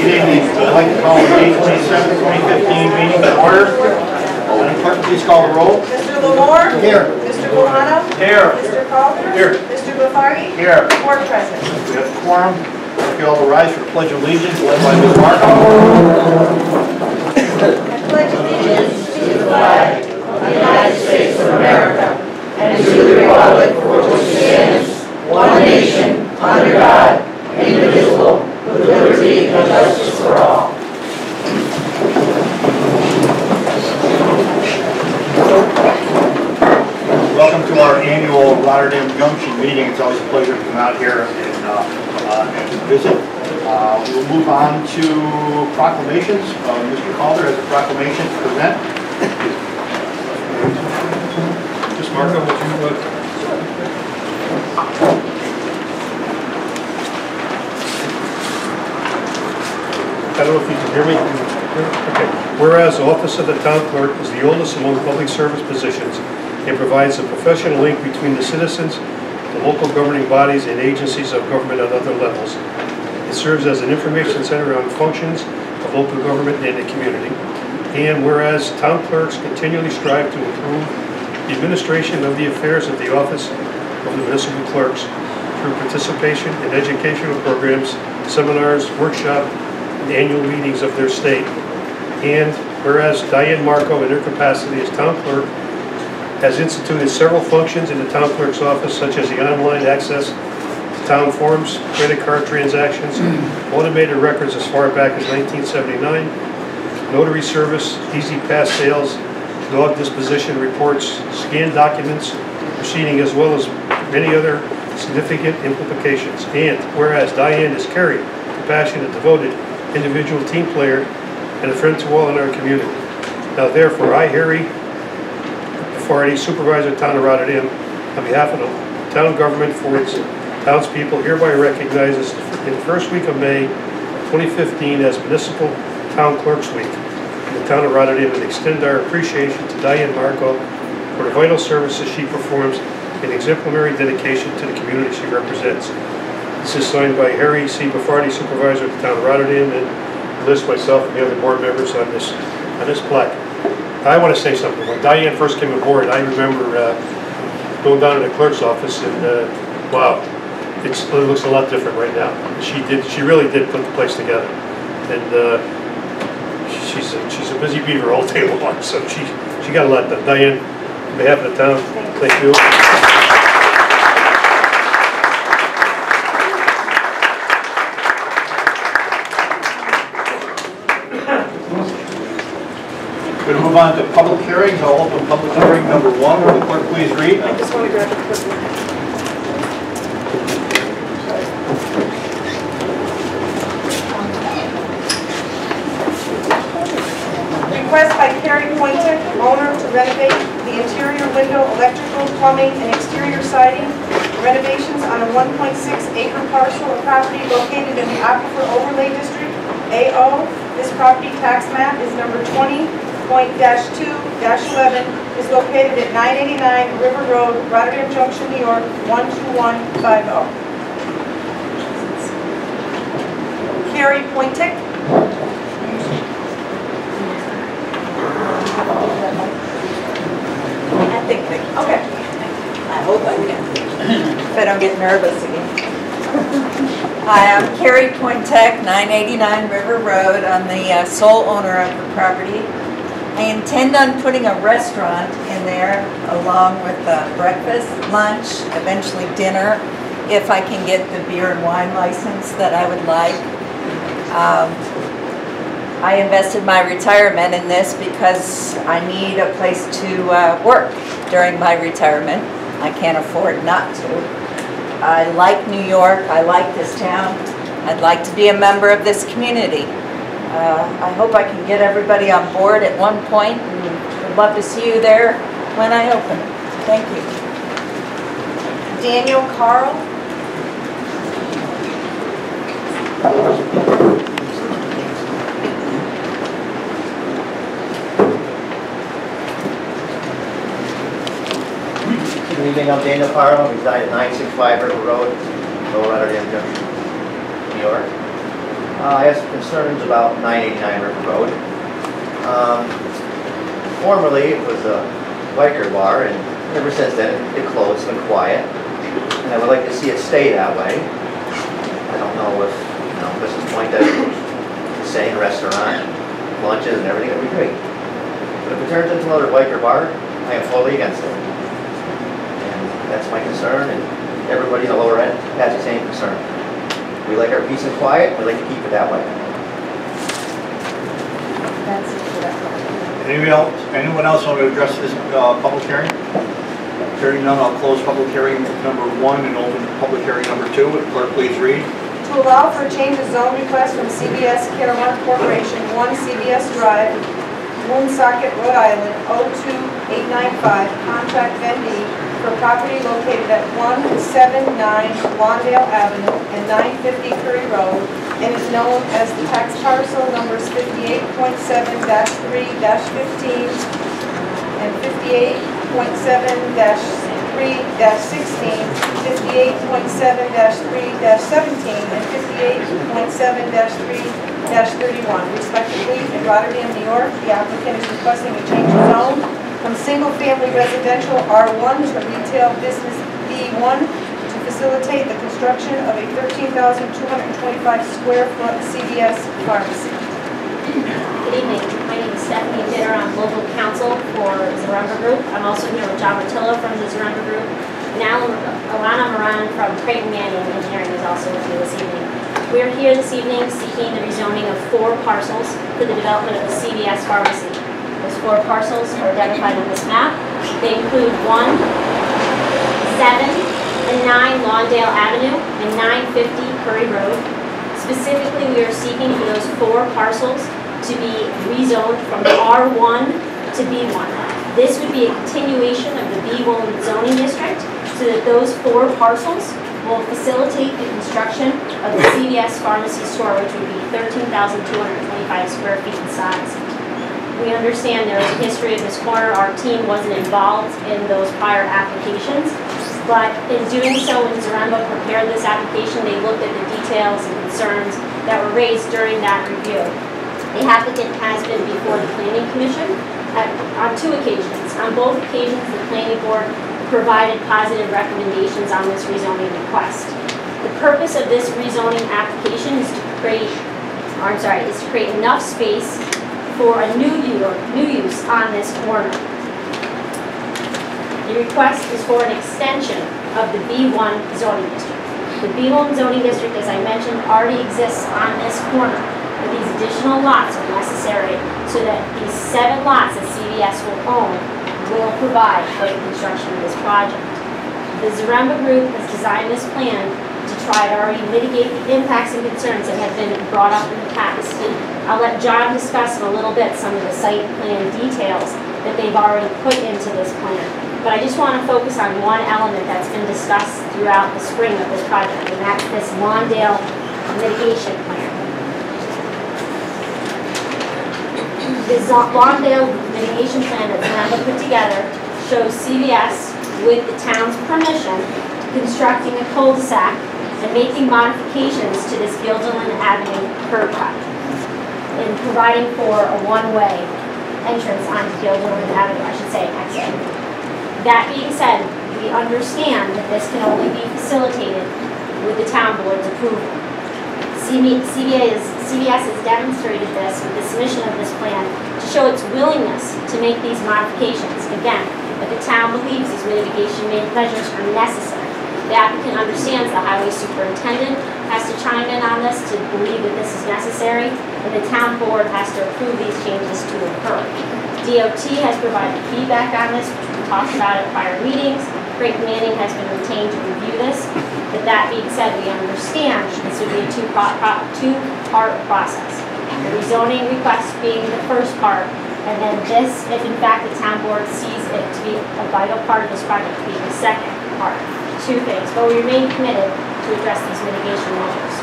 Good evening. I'd like to call the May 27, 2015 meeting to order. Madam Clerk, please call the roll. Mr. Lamore? Here. Mr. Bolano? Here. Mr. Calder? Here. Mr. Bafari? Here. 4 present. We have quorum. If you all will rise for the Pledge of Allegiance, led by Ms. Marco. I pledge allegiance to the flag of the United States of America and to the republic for which it stands, one nation, under God, indivisible, with liberty and justice for all. Welcome to our annual Rotterdam Junction meeting. It's always a pleasure to come out here and visit. We'll move on to proclamations. Mr. Calder has a proclamation to present. Ms. Marco, would you... I don't know if you can hear me. Okay. Whereas the office of the town clerk is the oldest among public service positions and provides a professional link between the citizens, the local governing bodies, and agencies of government on other levels. It serves as an information center on functions of local government and the community. And whereas town clerks continually strive to improve the administration of the affairs of the office of the municipal clerks through participation in educational programs, seminars, workshops, and annual meetings of their state. And whereas Diane Marco, in her capacity as town clerk, has instituted several functions in the town clerk's office, such as the online access to town forms, credit card transactions, automated records as far back as 1979, notary service, easy pass sales, dog disposition reports, scanned documents, proceeding, as well as many other significant implications. And whereas Diane is Carrie, a passionate, devoted individual team player and a friend to all in our community. Now therefore, I, Harry Fardy, Supervisor of the Town of Rotterdam, on behalf of the town government for its townspeople, hereby recognizes in the first week of May 2015 as Municipal Town Clerks Week in the Town of Rotterdam, and extend our appreciation to Diane Marco for the vital services she performs and exemplary dedication to the community she represents. This is signed by Harry C. Baffardi, Supervisor of the Town of Rotterdam, and list myself and the other board members on this plaque. I want to say something. When Diane first came aboard, I remember going down to the clerk's office, and wow, it looks a lot different right now. She really did put the place together, and she's a busy beaver all day long, so she got a lot done. Diane, on behalf of the town, thank you. We're going to move on to public hearings. I'll open public hearing number 1. Will the clerk please read? I just want to grab a quick one. Request by Carrie Pointed, owner, to renovate the interior window, electrical, plumbing, and exterior siding renovations on a 1.6-acre parcel of property located in the Aquifer Overlay District, AO. This property tax map is number 20.2-11, is located at 989 River Road, Rotterdam Junction, New York, 12150. Carrie Pointick. I think, okay. I hope I can. If I don't get nervous again. Hi, I'm Carrie Pointek, 989 River Road. I'm the sole owner of the property. I intend on putting a restaurant in there along with breakfast, lunch, eventually dinner, if I can get the beer and wine license that I would like. I invested my retirement in this because I need a place to work during my retirement. I can't afford not to. I like New York. I like this town. I'd like to be a member of this community. I hope I can get everybody on board at one point, and would love to see you there when I open. Thank you. Daniel Carl. Good evening, I'm Daniel Carl. I reside at 965 River Road, Lower Rotterdam Junction, New York. I have some concerns about 989 River Road. Formerly, it was a biker bar, and ever since then, it closed. It's been quiet, and I would like to see it stay that way. I don't know if, Mrs. Pointa is saying restaurant, lunches, and everything, that'd be great. But if it turns into another biker bar, I am totally against it. And that's my concern, and everybody in the lower end has the same concern. We like our peace and quiet, we like to keep it that way. That's it for that part. Anyone else want to address this public hearing? Hearing none, I'll close public hearing number 1 and open public hearing number 2. Would clerk please read? To allow for a change of zone request from CBS Caremark Corporation, 1 CBS Drive, Woonsocket, Rhode Island, 02895, contract vendee for property located at 179 Lawndale Avenue and 950 Curry Road, and is known as the tax parcel numbers 58.7-3-15 and 58.7-3-16, 58.7-3-17, and 58.7-3-31, respectively, in Rotterdam, New York. The applicant is requesting a change of zone from single-family residential R1 to retail business B1 to facilitate the construction of a 13,225 square foot CVS pharmacy. Good evening. My name is Stephanie Ditter. I'm local counsel for Zaremba Group. I'm also here with John Martillo from the Zaremba Group. And Alana Moran from Creighton Manning Engineering is also with me this evening. We're here this evening seeking the rezoning of 4 parcels for the development of a CVS pharmacy. Those 4 parcels are identified on this map. They include 1, 7, and 9 Lawndale Avenue and 950 Curry Road. Specifically, we are seeking for those 4 parcels to be rezoned from R1 to B1. This would be a continuation of the B1 zoning district so that those 4 parcels will facilitate the construction of the CVS pharmacy store, which would be 13,225 square feet in size. We understand there is a history of this corner. Our team wasn't involved in those prior applications, but in doing so, when Zaremba prepared this application, they looked at the details and concerns that were raised during that review. The applicant has been before the Planning Commission on 2 occasions. On both occasions, the Planning Board provided positive recommendations on this rezoning request. The purpose of this rezoning application is to create enough space for a new use on this corner. The request is for an extension of the B1 zoning district. The B1 zoning district, as I mentioned, already exists on this corner, but these additional lots are necessary so that these 7 lots that CVS will own will provide for the construction of this project. The Zaremba Group has designed this plan to try to already mitigate the impacts and concerns that have been brought up in the past. I'll let John discuss in a little bit some of the site plan details that they've already put into this plan. But I just want to focus on one element that's been discussed throughout the spring of this project, and that's this Lawndale mitigation plan. This Lawndale mitigation plan that Zaremba put together shows CVS, with the town's permission, constructing a cul-de-sac and making modifications to this Gilderland Avenue curb cut and providing for a one-way entrance onto Gilderland Avenue, I should say, exit. That being said, we understand that this can only be facilitated with the town board's approval. CVS has demonstrated this with the submission of this plan to show its willingness to make these modifications. Again, if the town believes these mitigation measures are necessary. The applicant understands the highway superintendent has to chime in on this to believe that this is necessary, and the town board has to approve these changes to occur. DOT has provided feedback on this, which we talked about at prior meetings. Creighton Manning has been retained to review this. But that being said, we understand this would be a two-part process. The rezoning request being the first part, and then this, if in fact the town board sees it to be a vital part of this project, being the second part. 2 things, but we remain committed to address these mitigation measures.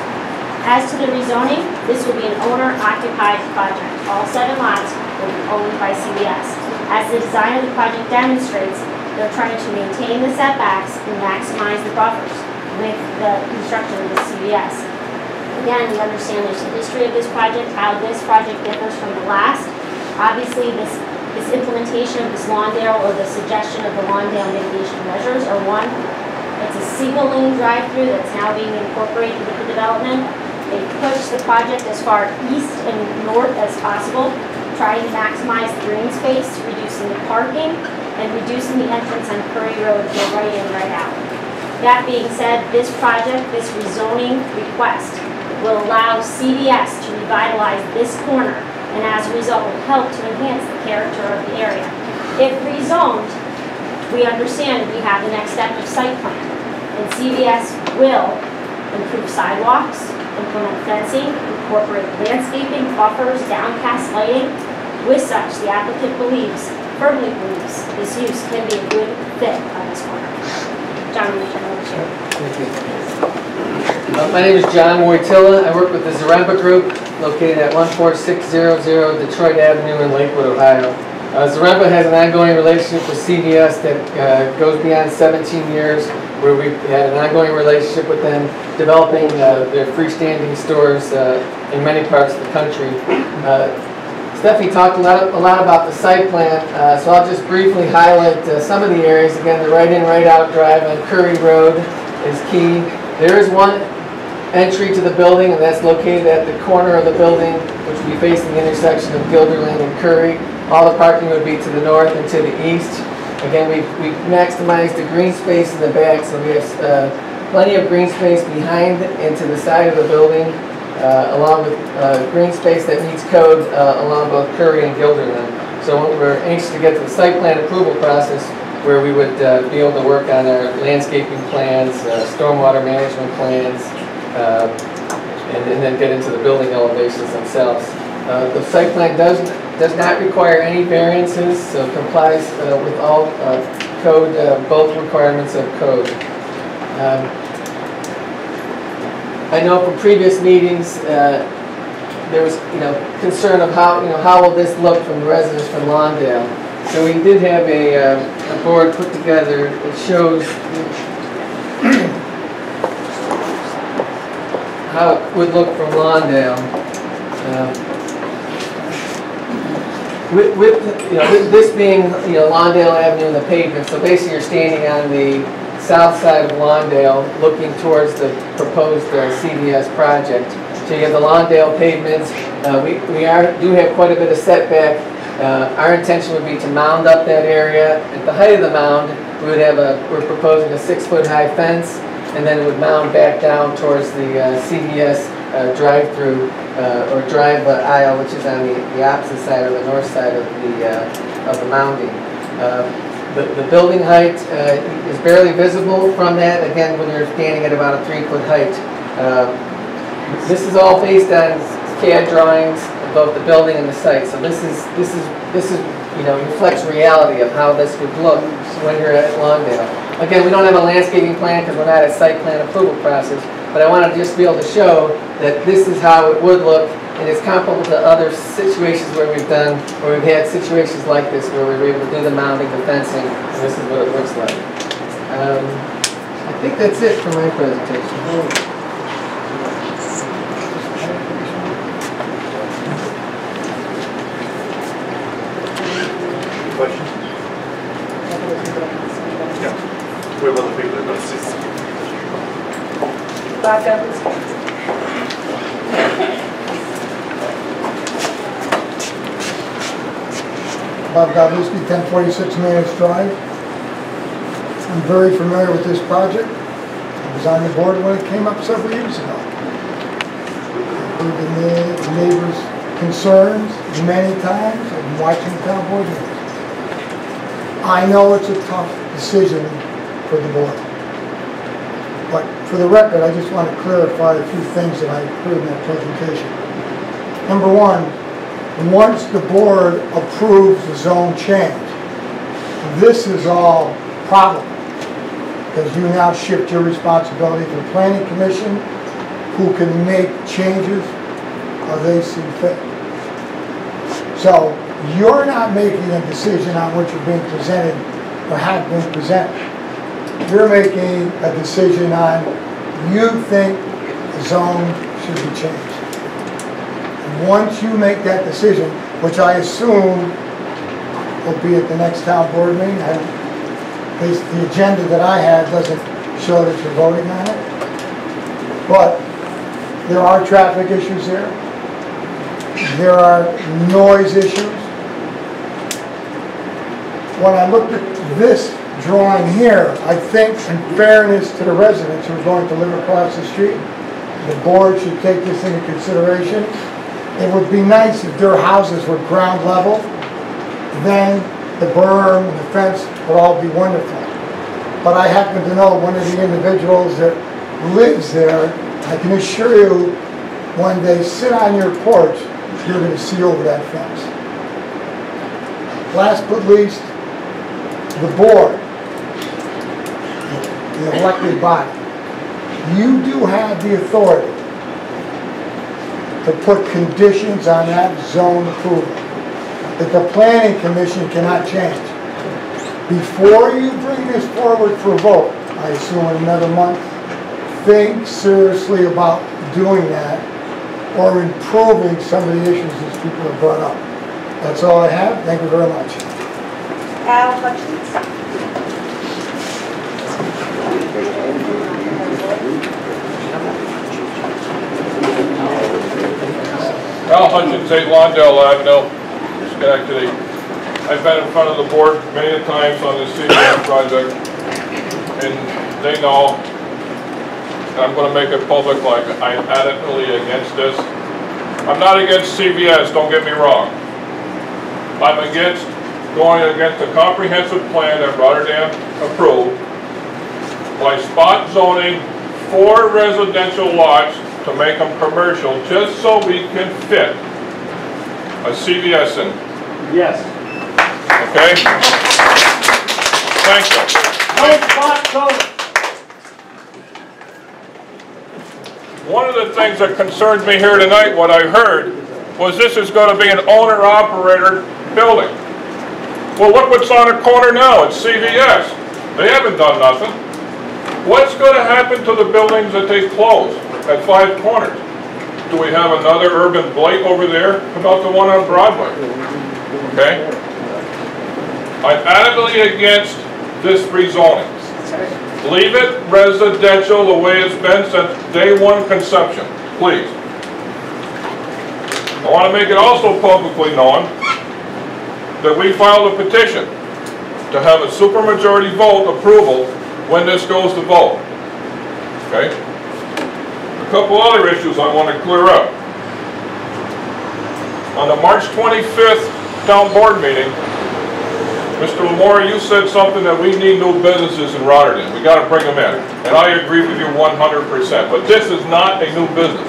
As to the rezoning, this will be an owner-occupied project. All 7 lots will be owned by CVS. As the design of the project demonstrates, they're trying to maintain the setbacks and maximize the buffers with the construction of the CVS. Again, we understand there's a history of this project, how this project differs from the last. Obviously, this implementation of this Lawndale or the suggestion of the Lawndale mitigation measures are one. It's a single lane drive-through that's now being incorporated with the development. They pushed the project as far east and north as possible, trying to maximize the green space, reducing the parking, and reducing the entrance on Curry Road to right in, right out. That being said, this project, this rezoning request, will allow CVS to revitalize this corner, and as a result will help to enhance the character of the area. If rezoned, we understand we have the next step of site plan, and CVS will improve sidewalks, implement fencing, incorporate landscaping, buffers, downcast lighting. With such, the applicant firmly believes this use can be a good fit on this corner. John, will you turn over to you? Thank you. My name is John Wojtyla. I work with the Zaremba Group, located at 14600 Detroit Avenue in Lakewood, Ohio. Zaremba has an ongoing relationship with CVS that goes beyond 17 years, where we've had an ongoing relationship with them, developing their freestanding stores in many parts of the country. Stephanie talked a lot about the site plan, so I'll just briefly highlight some of the areas. Again, the right-in, right-out drive on Curry Road is key. There is one entry to the building, and that's located at the corner of the building, which will be facing the intersection of Gilderland and Curry. All the parking would be to the north and to the east. Again, we've maximized the green space in the back, so we have plenty of green space behind and to the side of the building, along with green space that meets code along both Curry and Gilderland. So we're anxious to get to the site plan approval process, where we would be able to work on our landscaping plans, stormwater management plans, and then get into the building elevations themselves. The site plan does not require any variances, so complies with all code, both requirements of code. I know from previous meetings there was concern of how will this look from the residents from Lawndale. So we did have a board put together that shows how it would look from Lawndale. With this being Lawndale Avenue and the pavement, so basically you're standing on the south side of Lawndale looking towards the proposed CVS project. So you have the Lawndale pavements. We do have quite a bit of setback. Our intention would be to mound up that area. At the height of the mound, we're proposing a 6-foot high fence, and then it would mound back down towards the CVS drive-through or drive aisle, which is on the opposite side or the north side of the mounding. The building height is barely visible from that, again, when you're standing at about a 3-foot height. This is all based on CAD drawings of both the building and the site, so this reflects reality of how this would look when you're at Lawndale. Again, we don't have a landscaping plan because we're not at site plan approval process, but I want to just be able to show that this is how it would look, and it's comparable to other situations where we've had situations like this where we were able to do the mounding, the fencing, and this is what it looks like. I think that's it for my presentation. Questions? Yeah. We have other people that don't see. Bob Douglas. Bob Godlewski, 1046 Manus Drive. I'm very familiar with this project. I was on the board when it came up several years ago. I heard the neighbors' concerns many times. I've been watching the town board meetings. I know it's a tough decision for the board. But for the record, I just want to clarify a few things that I heard in that presentation. Number one, once the board approves the zone change, this is all problem, because you now shift your responsibility to the planning commission, who can make changes as they see fit. So you're not making a decision on what you're being presented or have been presented. You're making a decision on you think the zone should be changed. And once you make that decision, which I assume will be at the next town board meeting, the agenda that I have doesn't show that you're voting on it, but there are traffic issues there. There are noise issues. When I looked at this drawing here, I think in fairness to the residents who are going to live across the street, the board should take this into consideration. It would be nice if their houses were ground level, then the berm and the fence would all be wonderful. But I happen to know one of the individuals that lives there. I can assure you, when they sit on your porch, you're going to see over that fence. Last but least, the board, the elected body. You do have the authority to put conditions on that zone approval that the planning commission cannot change. Before you bring this forward for a vote, I assume in another month, think seriously about doing that or improving some of the issues that people have brought up. That's all I have. Thank you very much. Al Hutchins. Al Hutchins, 8 Lawndale Avenue, Schenectady. I've been in front of the board many times on this CVS project, and they know I'm going to make it public, like I'm adamantly against this. I'm not against CVS, don't get me wrong. I'm against going against the comprehensive plan that Rotterdam approved by spot zoning 4 residential lots to make them commercial, just so we can fit a CVS in. Yes. Okay? Thank you. No spot zoning. One of the things that concerned me here tonight, what I heard, was this is going to be an owner-operator building. Well, look what's on the corner now. It's CVS. They haven't done nothing. What's going to happen to the buildings that they close at 5 Corners? Do we have another urban blight over there? About the one on Broadway? Okay? I'm adamantly against this rezoning. Leave it residential the way it's been since day 1 conception, please. I want to make it also publicly known that we filed a petition to have a supermajority vote approval when this goes to vote. Okay? A couple other issues I want to clear up. On the March 25th town board meeting, Mr. Lamore, you said something that we need new businesses in Rotterdam. We got to bring them in. And I agree with you 100%. But this is not a new business.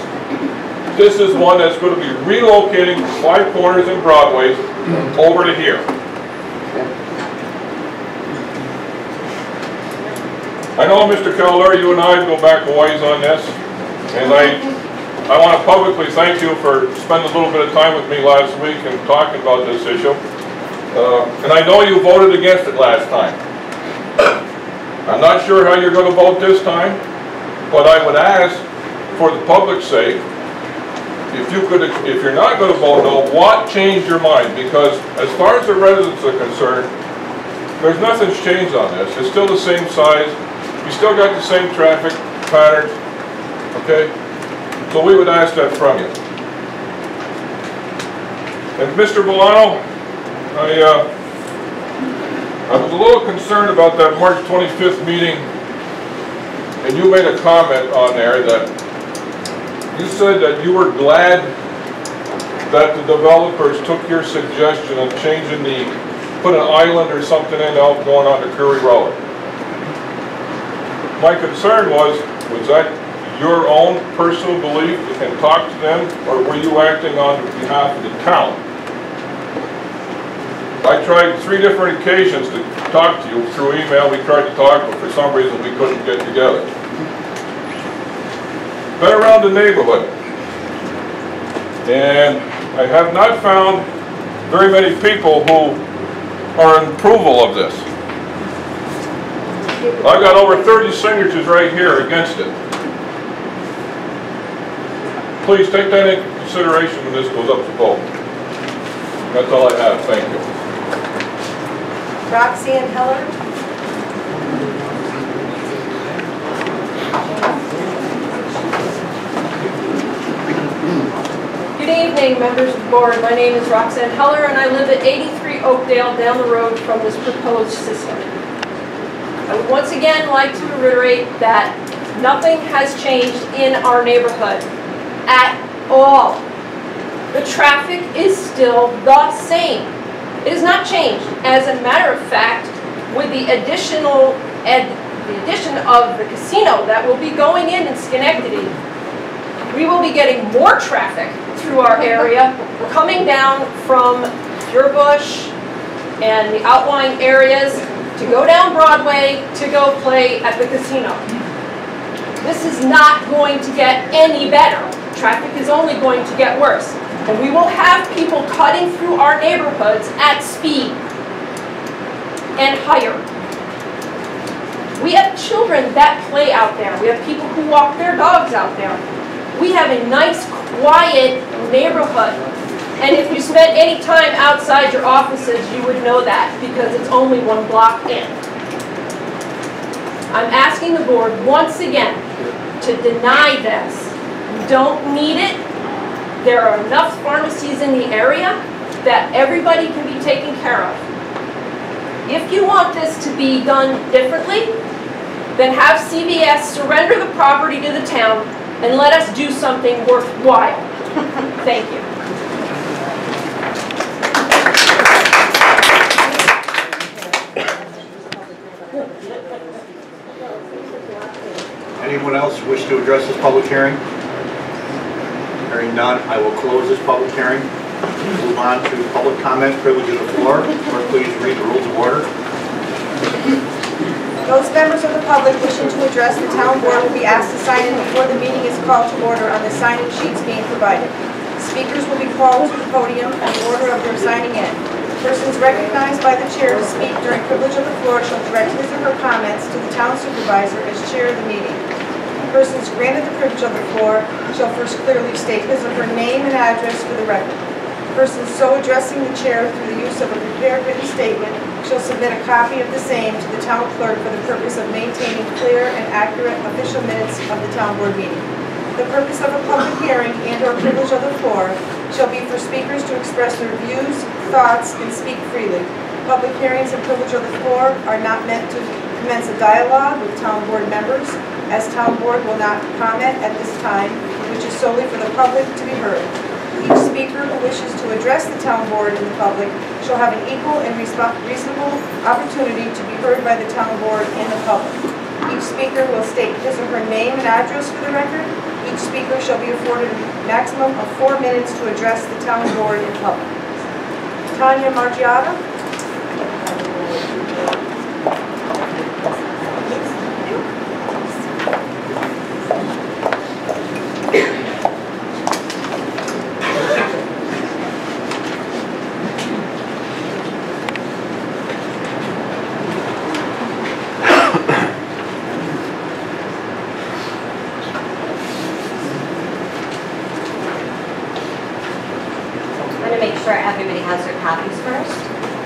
This is one that's going to be relocating 5 Corners and Broadway over to here. I know, Mr. Keller, you and I go back a ways on this. And I want to publicly thank you for spending a little bit of time with me last week and talking about this issue. And I know you voted against it last time. I'm not sure how you're going to vote this time, but I would ask, for the public's sake, if you're not going to vote no, what changed your mind? Because as far as the residents are concerned, there's nothing's changed on this. It's still the same size. You still got the same traffic patterns. Okay? So we would ask that from you. And Mr. Bolano, I was a little concerned about that March 25th meeting, and you made a comment on there that you said that you were glad that the developers took your suggestion of changing put an island or something in out going on to Curry Road. My concern was that your own personal belief and talk to them, or were you acting on behalf of the town? I tried 3 different occasions to talk to you through email. We tried to talk, but for some reason we couldn't get together. Been around the neighborhood, and I have not found very many people who are in approval of this. I've got over 30 signatures right here against it. please take that into consideration when this goes up to vote. That's all I have, thank you. Roxanne Heller. Good evening, members of the board. My name is Roxanne Heller, and I live at 83 Oakdale, down the road from this proposed system. I would once again like to reiterate that nothing has changed in our neighborhood at all. The traffic is still the same. It has not changed. As a matter of fact, with the addition of the casino that will be going in Schenectady, we will be getting more traffic through our area, coming down from Purebush and the outlying areas to go down Broadway to go play at the casino. This is not going to get any better. Traffic is only going to get worse. And we will have people cutting through our neighborhoods at speed and higher. We have children that play out there. We have people who walk their dogs out there. We have a nice, quiet neighborhood. And if you spent any time outside your offices, you would know that because it's only 1 block in. I'm asking the board once again to deny this. We don't need it. There are enough pharmacies in the area that everybody can be taken care of. If you want this to be done differently, then have CVS surrender the property to the town and let us do something worthwhile. Thank you. Anyone else wish to address this public hearing? Hearing none, I will close this public hearing. Move on to public comment, privilege of the floor. Clerk, please read the rules of order. Those members of the public wishing to address the town board will be asked to sign in before the meeting is called to order on the sign-in sheets being provided. Speakers will be called to the podium in the order of their signing in. Persons recognized by the chair to speak during privilege of the floor shall direct his or her comments to the town supervisor as chair of the meeting. Persons granted the privilege of the floor shall first clearly state his or her name and address for the record. Persons so addressing the chair through the use of a prepared written statement shall submit a copy of the same to the town clerk for the purpose of maintaining clear and accurate official minutes of the town board meeting. The purpose of a public hearing and/or privilege of the floor shall be for speakers to express their views, thoughts, and speak freely. Public hearings and privilege of the floor are not meant to commence a dialogue with town board members, as town board will not comment at this time, which is solely for the public to be heard. Each speaker who wishes to address the town board in the public shall have an equal and reasonable opportunity to be heard by the town board and the public. Each speaker will state his or her name and address for the record. Each speaker shall be afforded a maximum of 4 minutes to address the town board in public. Tanya Margiotta. Everybody has their copies first.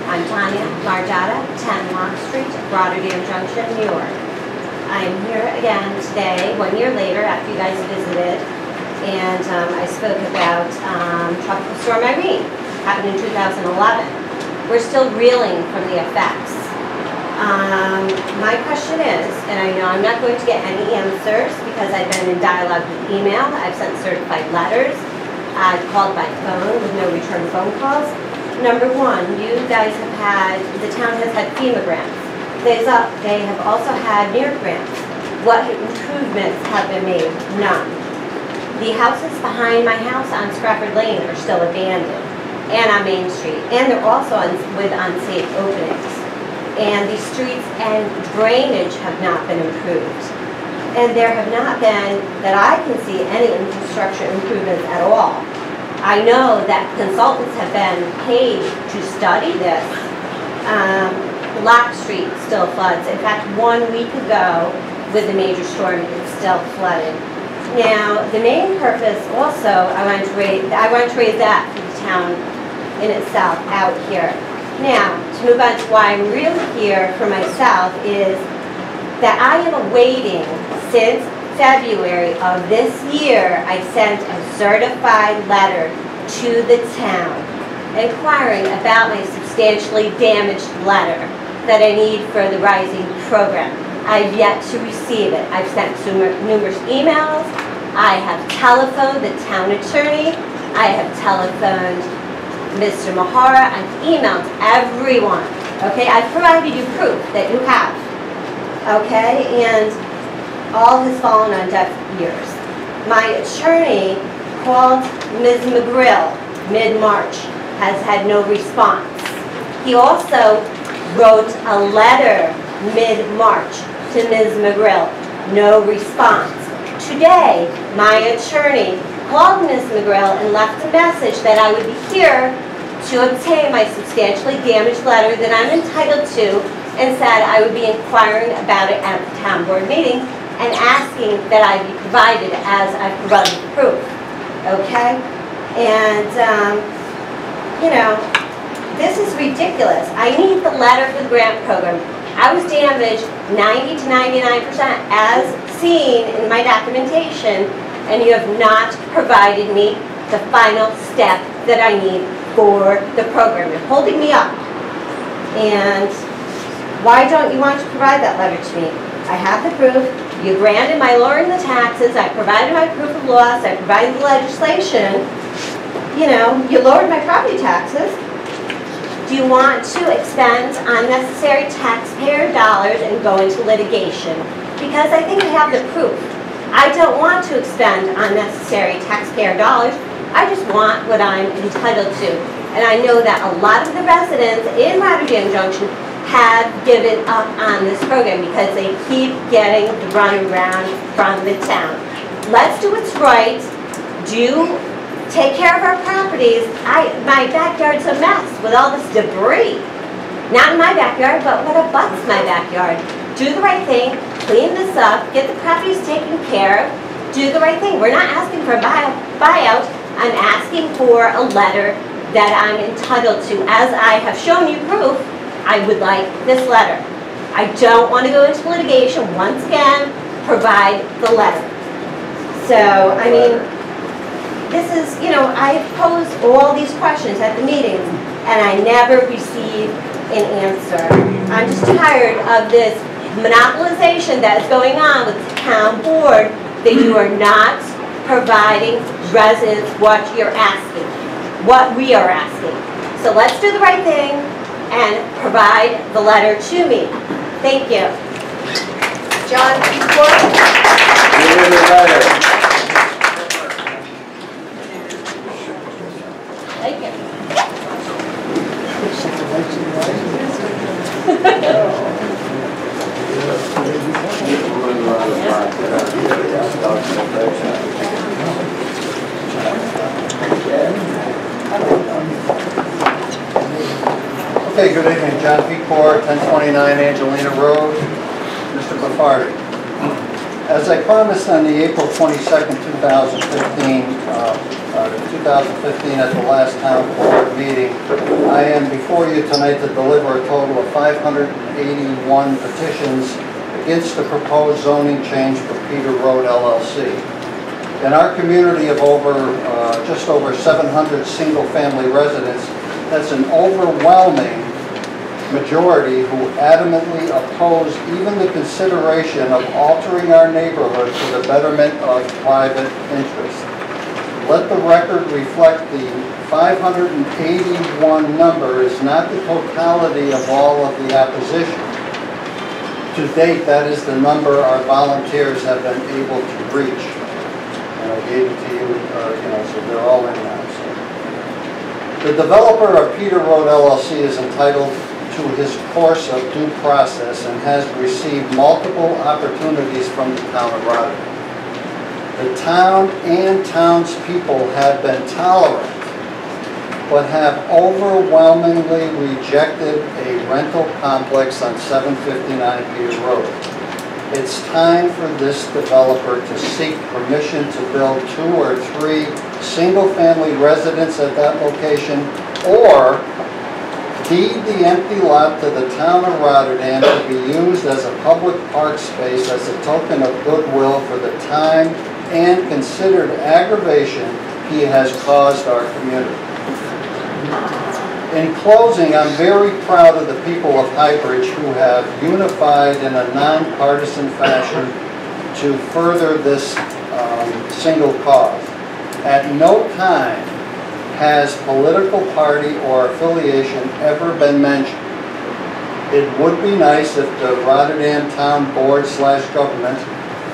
I'm Tanya Margiotta, 10 Lock Street, Rotterdam Junction, New York. I'm here again today, 1 year later, after you guys visited, and I spoke about Tropical Storm Irene, happened in 2011. We're still reeling from the effects. My question is, and I know I'm not going to get any answers because I've been in dialogue with email, I've sent certified letters, I've called by phone with no return phone calls. Number one, you guys have had, the town has had FEMA grants. They have also had NEAR grants. What improvements have been made? None. The houses behind my house on Scrappard Lane are still abandoned and on Main Street. And they're also with unsafe openings. And the streets and drainage have not been improved. And there have not been, that I can see, any infrastructure improvements at all. I know that consultants have been paid to study this. Lock Street still floods. In fact, 1 week ago, with a major storm, it's still flooded. Now, the main purpose also, I want to raise that for the town in itself out here. Now, to move on to why I'm really here for myself is that I am awaiting since February of this year. I sent a certified letter to the town inquiring about my substantially damaged letter that I need for the Rising program. I've yet to receive it. I've sent numerous emails. I have telephoned the town attorney. I have telephoned Mr. Mahara. I've emailed everyone. Okay, I've provided you proof that you have. Okay, and all has fallen on deaf ears. My attorney called Ms. McGrill mid-March, has had no response. He also wrote a letter mid-March to Ms. McGrill, no response. Today, my attorney called Ms. McGrill and left a message that I would be here to obtain my substantially damaged letter that I'm entitled to, and said I would be inquiring about it at the town board meeting and asking that I be provided as I provided proof. Okay? And, you know, this is ridiculous. I need the letter for the grant program. I was damaged 90 to 99% as seen in my documentation, and you have not provided me the final step that I need for the program. You're holding me up. And why don't you want to provide that letter to me? I have the proof. You granted my lowering the taxes. I provided my proof of loss. I provided the legislation. You know, you lowered my property taxes. Do you want to expend unnecessary taxpayer dollars and go into litigation? Because I think I have the proof. I don't want to expend unnecessary taxpayer dollars. I just want what I'm entitled to. And I know that a lot of the residents in Rotterdam Junction have given up on this program because they keep getting the runaround from the town. Let's do what's right. Do take care of our properties. My backyard's a mess with all this debris. Not in my backyard, but what abuts my backyard. Do the right thing, clean this up, get the properties taken care of, do the right thing. We're not asking for a buyout. I'm asking for a letter that I'm entitled to. As I have shown you proof, I would like this letter. I don't want to go into litigation. Once again, provide the letter. So, I mean, this is, you know, I posed all these questions at the meetings, and I never received an answer. I'm just tired of this monopolization that is going on with the town board, that you are not providing residents what you're asking, what we are asking. So let's do the right thing and provide the letter to me. Thank you. John, report. Give the letter. Thank you. Okay, good evening. John Pecor, 1029 Angelina Road. Mr. Bafardi. As I promised on the April 22nd, 2015 at the last town board meeting, I am before you tonight to deliver a total of 581 petitions against the proposed zoning change for Peter Road LLC. In our community of just over 700 single-family residents, that's an overwhelming majority who adamantly oppose even the consideration of altering our neighborhood for the betterment of private interest. Let the record reflect the 581 number is not the totality of all of the opposition. To date, that is the number our volunteers have been able to reach. And I gave it to you, so they're all in now. So. The developer of Peter Road LLC is entitled to his course of due process and has received multiple opportunities from the town of Rotterdam. The town and townspeople have been tolerant, but have overwhelmingly rejected a rental complex on 759 Peter Road. It's time for this developer to seek permission to build 2 or 3 single-family residents at that location, or deed the empty lot to the town of Rotterdam to be used as a public park space as a token of goodwill for the time and considered aggravation he has caused our community. In closing, I'm very proud of the people of Highbridge who have unified in a nonpartisan fashion to further this single cause. At no time has political party or affiliation ever been mentioned. It would be nice if the Rotterdam Town Board/Government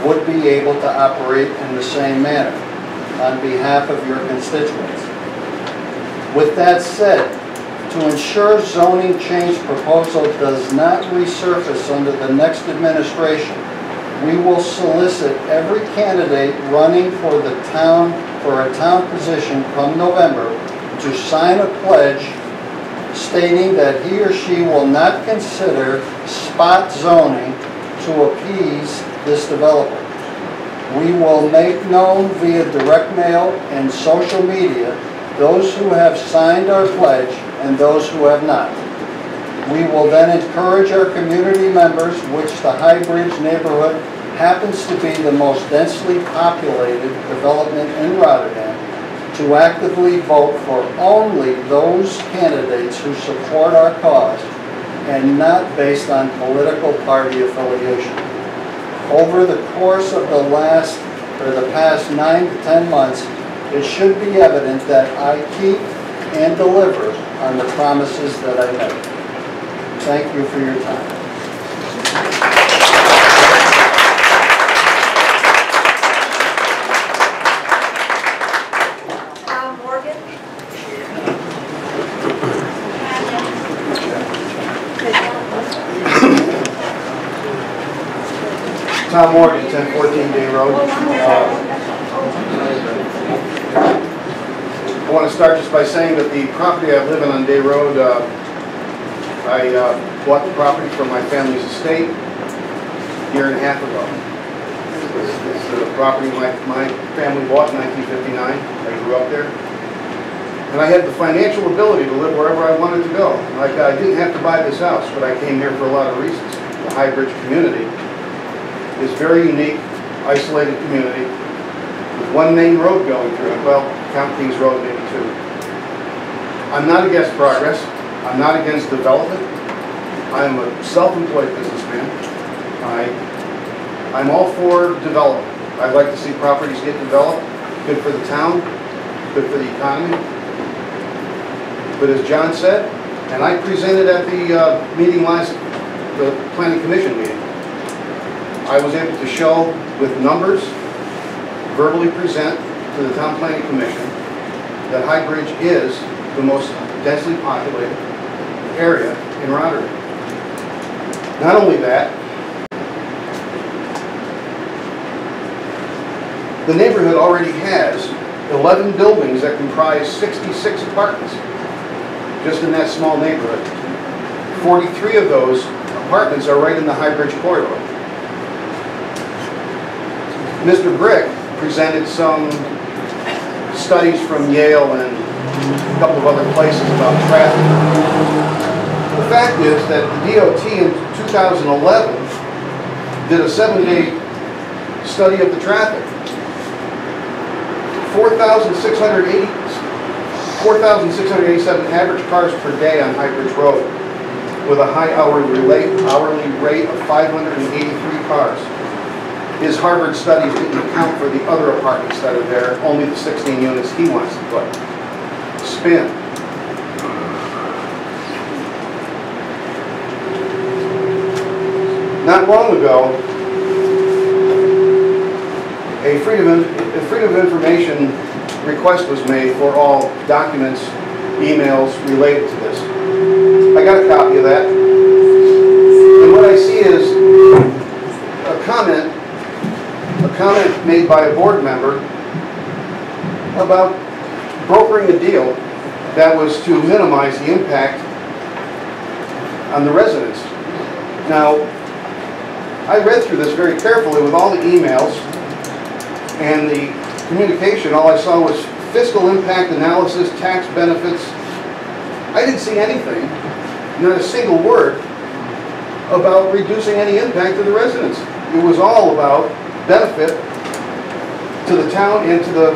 would be able to operate in the same manner on behalf of your constituents. With that said, to ensure zoning change proposal does not resurface under the next administration, we will solicit every candidate running for the town for a town position come November to sign a pledge stating that he or she will not consider spot zoning to appease this developer. We will make known via direct mail and social media those who have signed our pledge and those who have not. We will then encourage our community members, which the Highbridge neighborhood happens to be the most densely populated development in Rotterdam, to actively vote for only those candidates who support our cause and not based on political party affiliation. Over the course of the past 9 to 10 months, it should be evident that I keep and deliver on the promises that I make. Thank you for your time. Tom Morgan. Tom Morgan, 1014 Day Road. I want to start just by saying that the property I live in on Day Road, I bought the property from my family's estate a year and a half ago. It's the property my family bought in 1959. I grew up there. And I had the financial ability to live wherever I wanted to go. Like, I didn't have to buy this house, but I came here for a lot of reasons. The Highbridge community is very unique, isolated community with one main road going through it. Well, count Kings Road, maybe 2. I'm not against progress. I'm not against development. I am a self-employed businessman. I'm all for development. I'd like to see properties get developed. Good for the town, good for the economy. But as John said, and I presented at the meeting the Planning Commission meeting, I was able to show with numbers, verbally present to the Town Planning Commission that Highbridge is the most densely populated area in Rotterdam. Not only that, the neighborhood already has 11 buildings that comprise 66 apartments just in that small neighborhood. 43 of those apartments are right in the Highbridge corridor. Mr. Brick presented some studies from Yale and a couple of other places about traffic. The fact is that the DOT in 2011 did a 7-day study of the traffic. 4,687 average cars per day on Highbridge Road, with a high hourly rate of 583 cars. His Harvard studies didn't account for the other apartments that are there, only the 16 units he wants to put. Spin. Not long ago, a Freedom of Information request was made for all documents, emails related to this. I got a copy of that. And what I see is a comment made by a board member about brokering a deal that was to minimize the impact on the residents. Now, I read through this very carefully with all the emails and the communication. All I saw was fiscal impact analysis, tax benefits. I didn't see anything, not a single word, about reducing any impact to the residents. It was all about benefit to the town and to the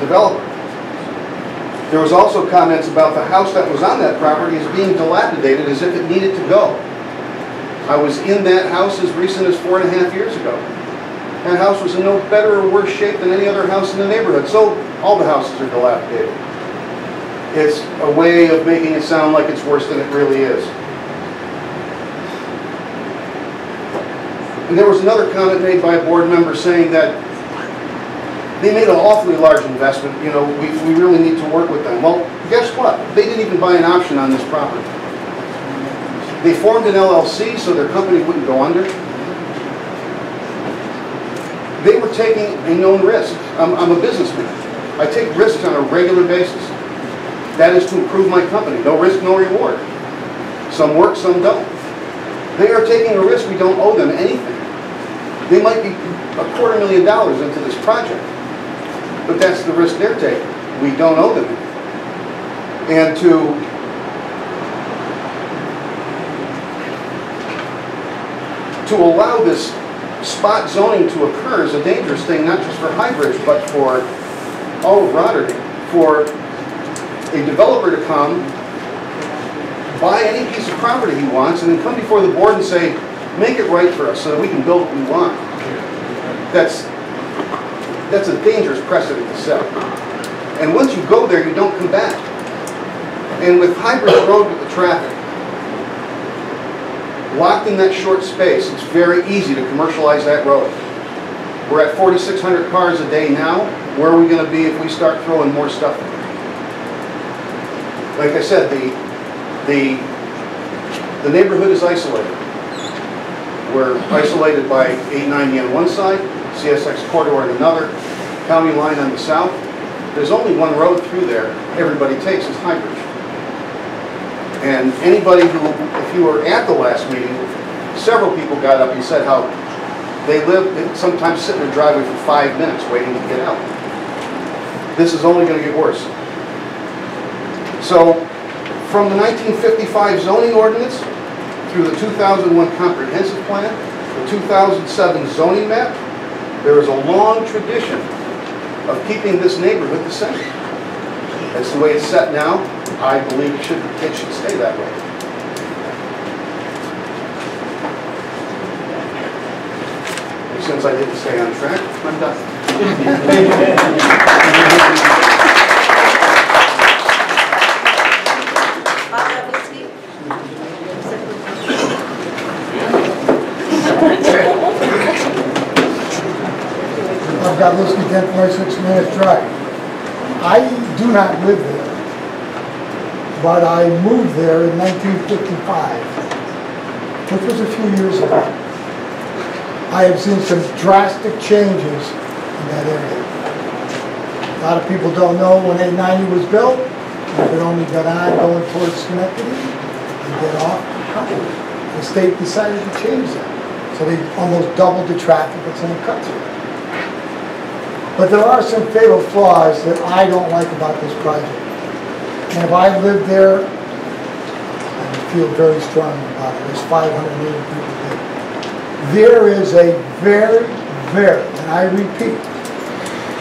developer. There was also comments about the house that was on that property as being dilapidated, as if it needed to go. I was in that house as recent as 4.5 years ago. That house was in no better or worse shape than any other house in the neighborhood. So all the houses are dilapidated. It's a way of making it sound like it's worse than it really is. And there was another comment made by a board member saying that they made an awfully large investment. You know, we really need to work with them. Well, guess what? They didn't even buy an option on this property. They formed an LLC so their company wouldn't go under. They were taking a known risk. I'm a businessman. I take risks on a regular basis. That is to improve my company. No risk, no reward. Some work, some don't. They are taking a risk. We don't owe them anything. They might be $250,000 into this project, but that's the risk they're taking. We don't owe them anything. And to allow this spot zoning to occur is a dangerous thing, not just for Highbridge, but for all of Rotterdam. For a developer to come, buy any piece of property he wants, and then come before the board and say, make it right for us so that we can build what we want. That's a dangerous precedent to set. And once you go there, you don't come back. And with Highbridge Road with the traffic, locked in that short space, it's very easy to commercialize that road. We're at 4,600 cars a day now. Where are we going to be if we start throwing more stuff in? Like I said, the neighborhood is isolated. We're isolated by 890 on one side, CSX corridor on another, county line on the south. There's only one road through there everybody takes is Highbridge. And anybody who, if you were at the last meeting, several people got up and said how they sometimes sit in their driveway for 5 minutes waiting to get out. This is only going to get worse. So, from the 1955 zoning ordinance through the 2001 comprehensive plan, the 2007 zoning map, there is a long tradition of keeping this neighborhood the same. That's the way it's set now. I believe it should stay that way. And since I didn't stay on track, I'm done. I've got Whiskey 10.6 minutes drive. I do not live there, but I moved there in 1955, which was a few years ago. I have seen some drastic changes in that area. A lot of people don't know when 890 was built, you could only get on going towards Schenectady and get off. The state decided to change that. So they almost doubled the traffic that's in the cut through. But there are some fatal flaws that I don't like about this project. And if I lived there, I feel very strongly about it. There's 580 people there. There is a very, and I repeat,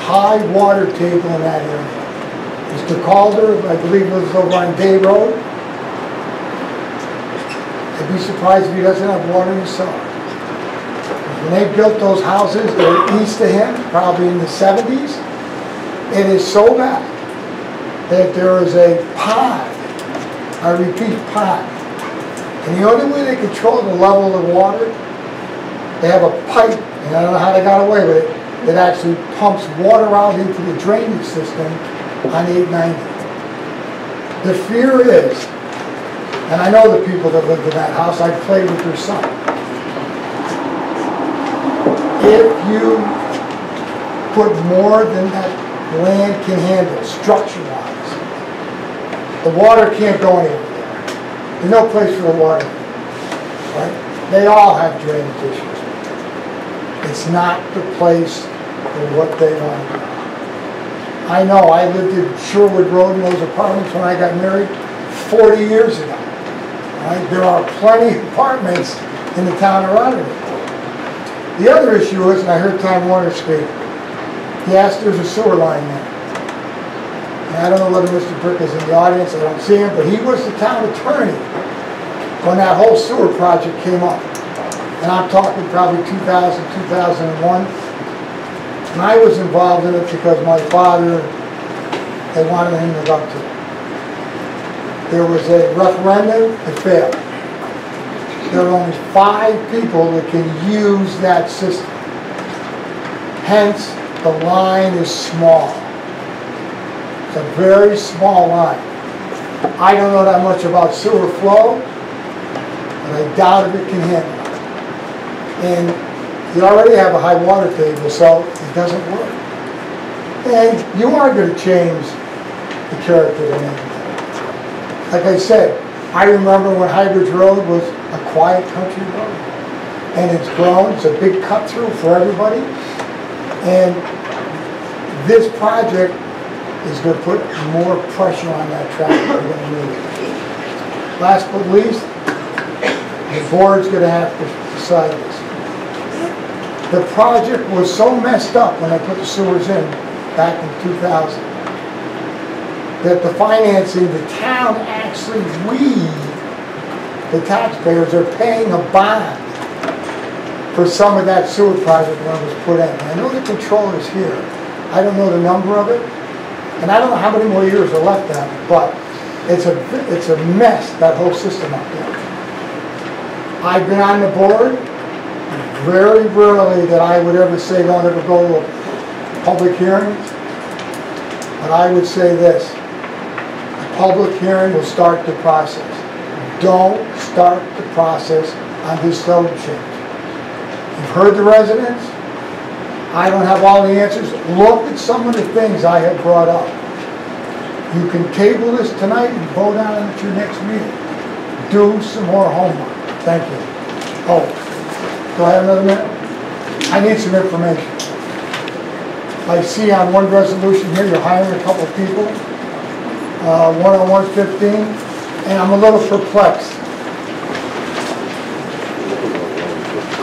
high water table in that area. Mr. Calder, I believe, lives over on Day Road. I'd be surprised if he doesn't have water in the cellar. When they built those houses that are east of him, probably in the 70s, it is so bad that there is a pond, I repeat, pond. And the only way they control the level of the water, they have a pipe, and I don't know how they got away with it, that actually pumps water out into the drainage system on 890. The fear is, and I know the people that lived in that house, I played with their son. If you put more than that land can handle, structure-wise, the water can't go anywhere. There's no place for the water. right? They all have drainage issues. It's not the place for what they want to do. I know, I lived in Sherwood Road in those apartments when I got married 40 years ago. Right? There are plenty of apartments in the town of Rotterdam. The other issue is, and I heard Time Warner speak, yes, there's a sewer line there. And I don't know whether Mr. Brick is in the audience, I don't see him, but he was the town attorney when that whole sewer project came up. And I'm talking probably 2000, 2001. And I was involved in it because my father, they wanted him to go to it. There was a referendum, it failed. There are only 5 people that can use that system. Hence, the line is small. It's a very small line. I don't know that much about sewer flow, but I doubt if it can handle it. And you already have a high water table, so it doesn't work. And you are going to change the character of the neighborhood. Like I said, I remember when Highbridge Road was a quiet country road. And it's grown, it's a big cut through for everybody. And this project is going to put more pressure on that traffic than we're going to need. Last but least, the board's going to have to decide this. The project was so messed up when I put the sewers in back in 2000 that the financing, the town actually, the taxpayers are paying a bond for some of that sewer project when it was put in. I know the controller's here. I don't know the number of it, and I don't know how many more years are left on it, but it's a mess, that whole system up there. I've been on the board. Very rarely that I would ever say don't ever go to a public hearing, but I would say this. A public hearing will start the process. Don't start the process on this zone change. You've heard the residents. I don't have all the answers. Look at some of the things I have brought up. You can table this tonight and vote on it at your next meeting. Do some more homework. Thank you. Oh, do I have another minute? I need some information. I see on one resolution here you're hiring a couple of people, one on 115, and I'm a little perplexed.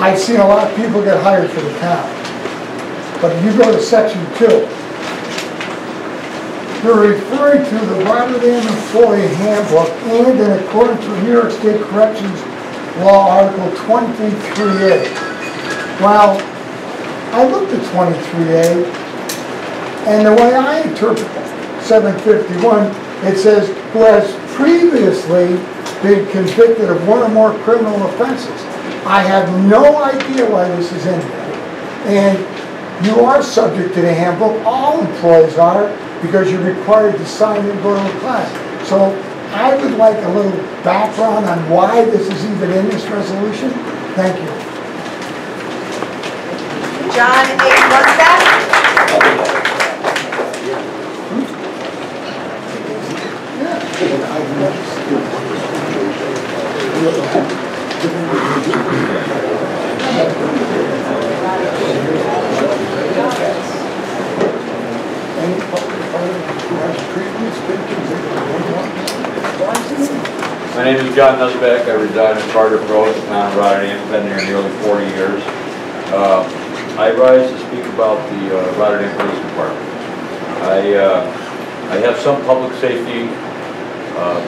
I've seen a lot of people get hired for the town, but if you go to section 2, you're referring to the Rotterdam Employee Handbook and in accordance with New York State Corrections Law Article 23A. Well, I looked at 23A, and the way I interpret 751, it says, who has previously been convicted of one or more criminal offenses. I have no idea why this is in there. And you are subject to the handbook. All employees are, because you're required to sign and go to a class. So I would like a little background on why this is even in this resolution. Thank you. John, 817. My name is John Nusbeck. I reside in Carter Road, the town of Rotterdam. Been there nearly 40 years. I rise to speak about the Rotterdam Police Department. I have some public safety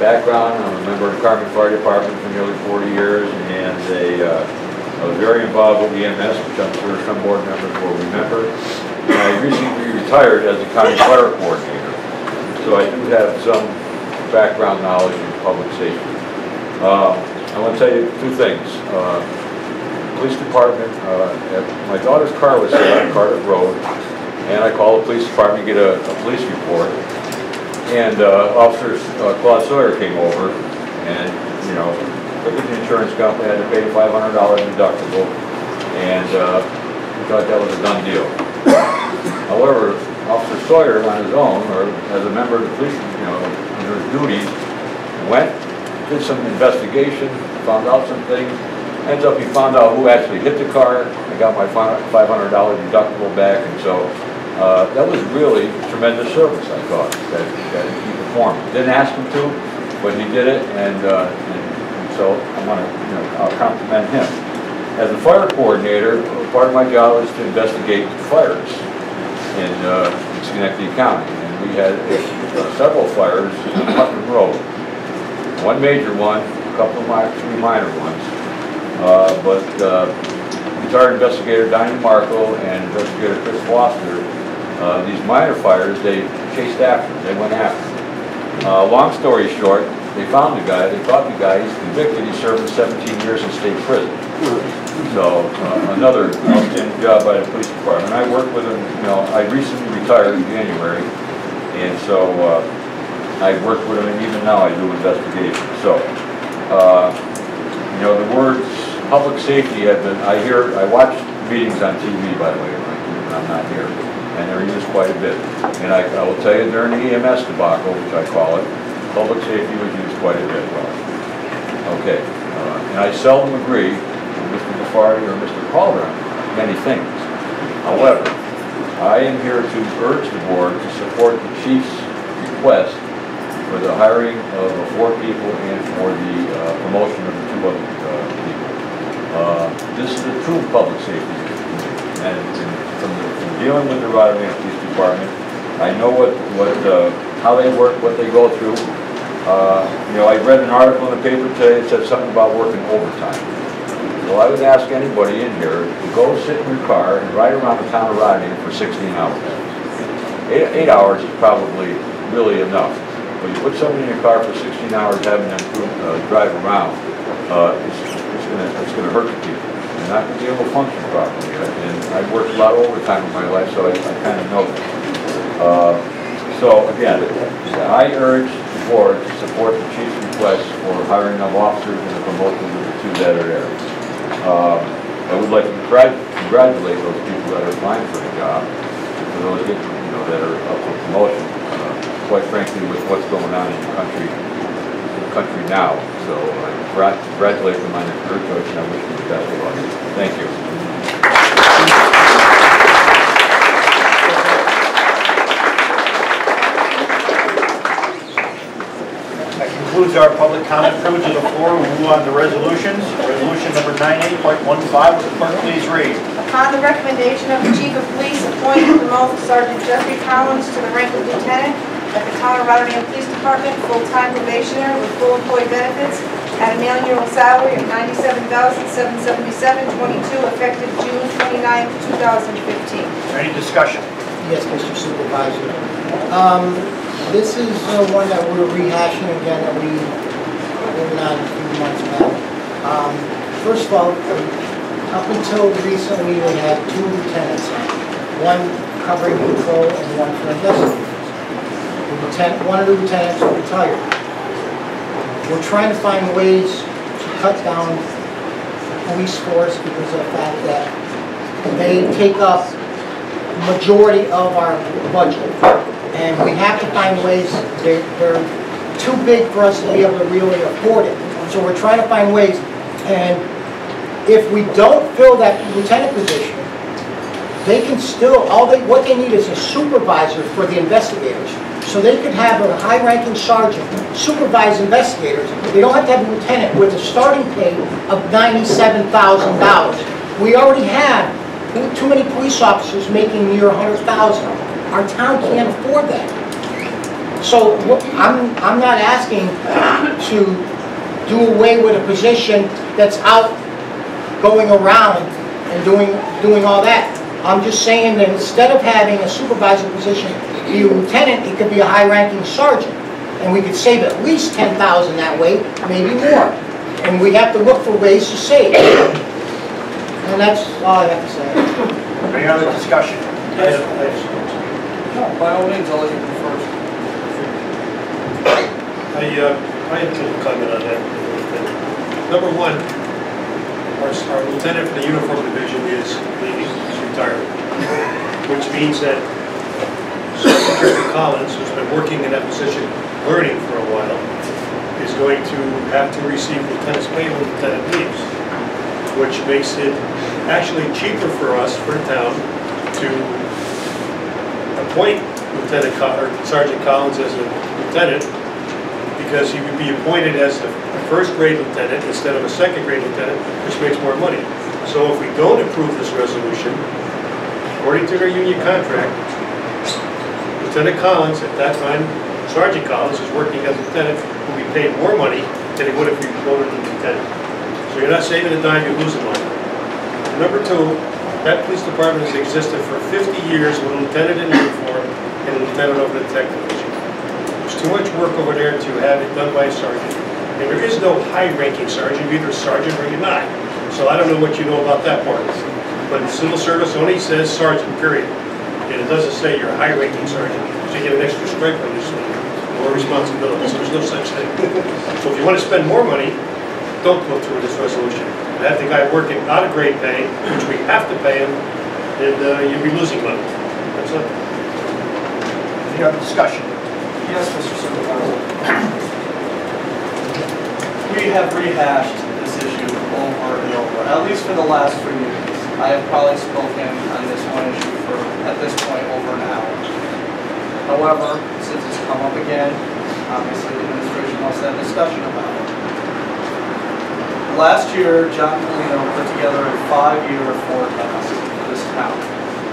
background. I'm a member of the Carmen Fire Department for nearly 40 years, and I was very involved with the EMS, which I'm sure some board members will remember. And I recently retired as a county fire coordinator, so I do have some background knowledge in public safety. I want to tell you 2 things. Police department, my daughter's car was set on Carter Road, and I called the police department to get a police report. And Officer Claude Sawyer came over, and looked at the insurance company, had to pay $500 deductible, and we thought that was a done deal. However, Officer Sawyer on his own, or as a member of the police, under his duties, went, did some investigation, found out some things, Ends up he found out who actually hit the car. I got my $500 deductible back, and so that was really tremendous service, I thought, that he performed. Didn't ask him to, but he did it, and so I want to, I'll compliment him. As a fire coordinator, part of my job is to investigate fires in Schenectady County, and we had several fires on Putnam Road. One major one, a couple of three minor ones, but retired investigator Donnie Marco and investigator Chris Foster, these minor fires, they chased after them, they went after them. Long story short, they found the guy, they caught the guy, he's convicted, he served 17 years in state prison. So, another outstanding job by the police department. I work with him, I recently retired in January, and so I work with him, and even now I do investigations. So, the words public safety have been, I watch meetings on TV, by the way, when I'm not here, and they're used quite a bit. And I will tell you, during the EMS debacle, which I call it, public safety was used quite a bit. Well, okay, and I seldom agree with Mr. Gafardi or Mr. Calder on many things. However, I am here to urge the board to support the chief's request for the hiring of 4 people and for the promotion of the 2 other people. This is a true public safety issue, and from dealing with the Rotterdam Police Department, I know how they work, what they go through. I read an article in the paper today that said something about working overtime. Well, I would ask anybody in here to go sit in your car and ride around the town of Rotterdam for 16 hours. 8 hours is probably really enough. But you put somebody in your car for 16 hours having them drive around, it's going to hurt the people. They're not going to be able to function properly. And I've worked a lot of overtime in my life, so I kind of know that. So again, I urge the board to support the chief's request for hiring of officers and the promotion of the 2 that are there. I would like to congratulate those people that are applying for the job, for those that are up for promotion. Quite frankly, with what's going on in the country now, so I congratulate them on their career choice, and I wish them the best of luck. Thank you. That concludes our public comment privilege of the floor. We'll move on to resolutions. Resolution number 98.15. Will the clerk please read? Upon the recommendation of the Chief of Police, appoint and promote Sergeant Jeffrey Collins to the rank of Lieutenant at the Town of Rotterdam Police Department, full-time probationary with full employee benefits at an annual salary of $97,777.22 effective June 29, 2015. Any discussion? Yes, Mr. Supervisor. This is one that we're rehashing again that we voted on a few months back. First of all, up until recently we had 2 lieutenants, one covering patrol and one for investigators. One of the lieutenants retired. We're trying to find ways to cut down the police force because of the fact that they take up the majority of our budget. And we have to find ways, they're too big for us to be able to really afford it. So we're trying to find ways, and if we don't fill that lieutenant position, they can still, what they need is a supervisor for the investigators. So they could have a high-ranking sergeant supervise investigators. They don't have to have a lieutenant with a starting pay of $97,000. We already have too many police officers making near $100,000. Our town can't afford that. So I'm not asking to do away with a position that's out going around and doing all that. I'm just saying that instead of having a supervisor position be a lieutenant, it could be a high-ranking sergeant. And we could save at least $10,000 that way, maybe more. And we have to look for ways to save. And that's all I have to say. Any other discussion? Yes, please. No, by all means, I'll let you go first. I had a little comment on that. Number one, our lieutenant for the uniform division is leaving, he's retiring, which means that Sergeant Jeffrey Collins, who's been working in that position, learning for a while, is going to have to receive lieutenant's pay when the lieutenant leaves. which makes it actually cheaper for us, for the town, to appoint Sergeant Collins as a lieutenant, because he would be appointed as a first-grade lieutenant instead of a second-grade lieutenant, which makes more money. So if we don't approve this resolution, according to their union contract, Lieutenant Collins, at that time, Sergeant Collins, is working as a lieutenant, will be paid more money than he would if he promoted to lieutenant. So you're not saving a dime, you're losing money. And number two, that police department has existed for 50 years with a lieutenant in uniform and a lieutenant over the detective division. There's too much work over there to have it done by a sergeant. And there is no high-ranking sergeant, you're either a sergeant or you're not. So I don't know what you know about that part. But in civil service only says sergeant, period. And it doesn't say you're a high-ranking sergeant. So you get an extra stripe on your sleeve, more responsibility. So there's no such thing. So if you want to spend more money, don't go through this resolution. And have the guy working out of grade pay, which we have to pay him, and you'll be losing money. That's it. Any other discussion? Yes, Mr. Supervisor. We have rehashed this issue over and over, at least for the last 3 years. I have probably spoken on this one issue for, at this point, over an hour. However, since it's come up again, obviously the administration wants to have discussion about it. Last year, John Polino put together a 5-year forecast for this town.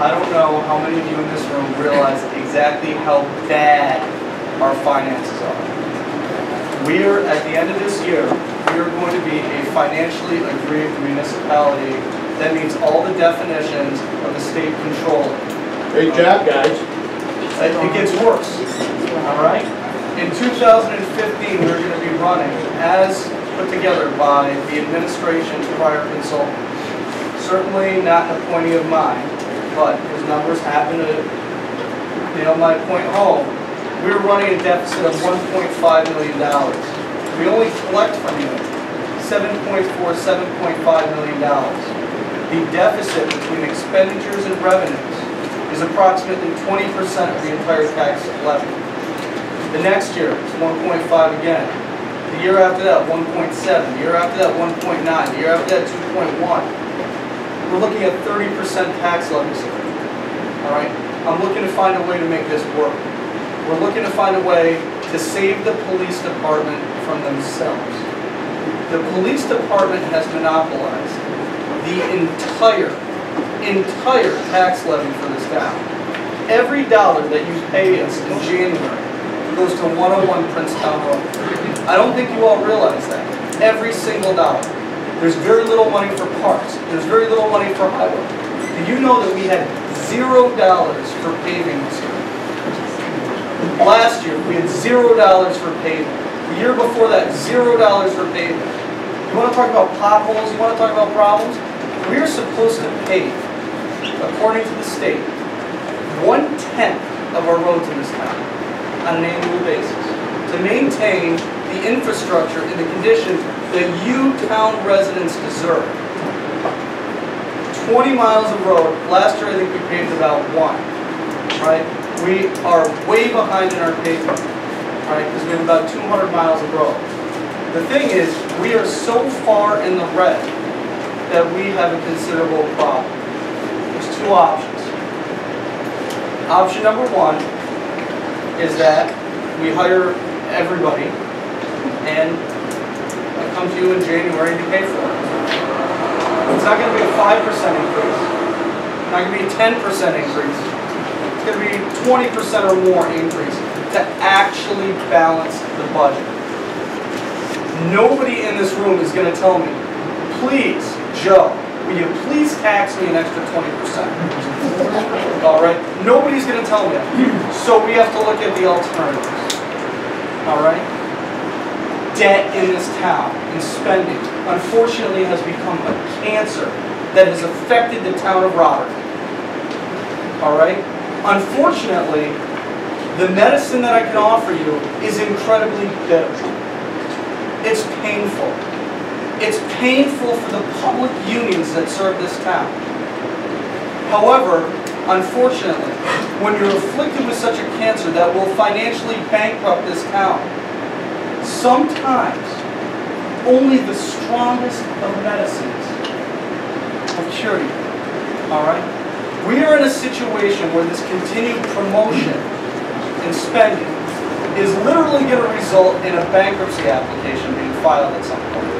I don't know how many of you in this room realize exactly how bad our finances are. We are, at the end of this year, we are going to be a financially aggrieved municipality that meets all the definitions of the state controller. Great job, guys. It gets worse, all right? In 2015, we're going to be running, as put together by the administration's prior consultant. Certainly not an appointee of mine, but his numbers happen to nail my point home. We were running a deficit of $1.5 million. We only collect from you $7.5 million. The deficit between expenditures and revenues is approximately 20% of the entire tax levy. The next year, it's 1.5 again. The year after that, 1.7. The year after that, 1.9. The year after that, 2.1. We're looking at 30% tax levies here. All right? I'm looking to find a way to make this work. We're looking to find a way to save the police department from themselves. The police department has monopolized the entire tax levy for this town. Every dollar that you pay us in January goes to 101 Princetown Road. I don't think you all realize that. Every single dollar. There's very little money for parks. There's very little money for highway. Do you know that we had $0 for paving this year? Last year, we had $0 for paving. The year before that, $0 for paving. You want to talk about potholes? You want to talk about problems? We are supposed to pave, according to the state, 1/10 of our roads in this town on an annual basis to maintain the infrastructure in the condition that you town residents deserve. 20 miles of road. Last year, I think we paved about 1, right? We are way behind in our pavement, right? Because we have about 200 miles of road. The thing is, we are so far in the red that we have a considerable problem. There's 2 options. Option number 1 is that we hire everybody and I come to you in January to pay for it. It's not going to be a 5% increase. It's not going to be a 10% increase. It's going to be 20% or more increase to actually balance the budget. Nobody in this room is going to tell me, please, Joe, will you please tax me an extra 20%? All right? Nobody's going to tell me that. So we have to look at the alternatives. All right? Debt in this town and spending, unfortunately, has become a cancer that has affected the town of Rotterdam. All right? Unfortunately, the medicine that I can offer you is incredibly bitter. It's painful. It's painful for the public unions that serve this town. However, unfortunately, when you're afflicted with such a cancer that will financially bankrupt this town, sometimes only the strongest of medicines security. All right? We are in a situation where this continued promotion and spending is literally going to result in a bankruptcy application being filed at some point.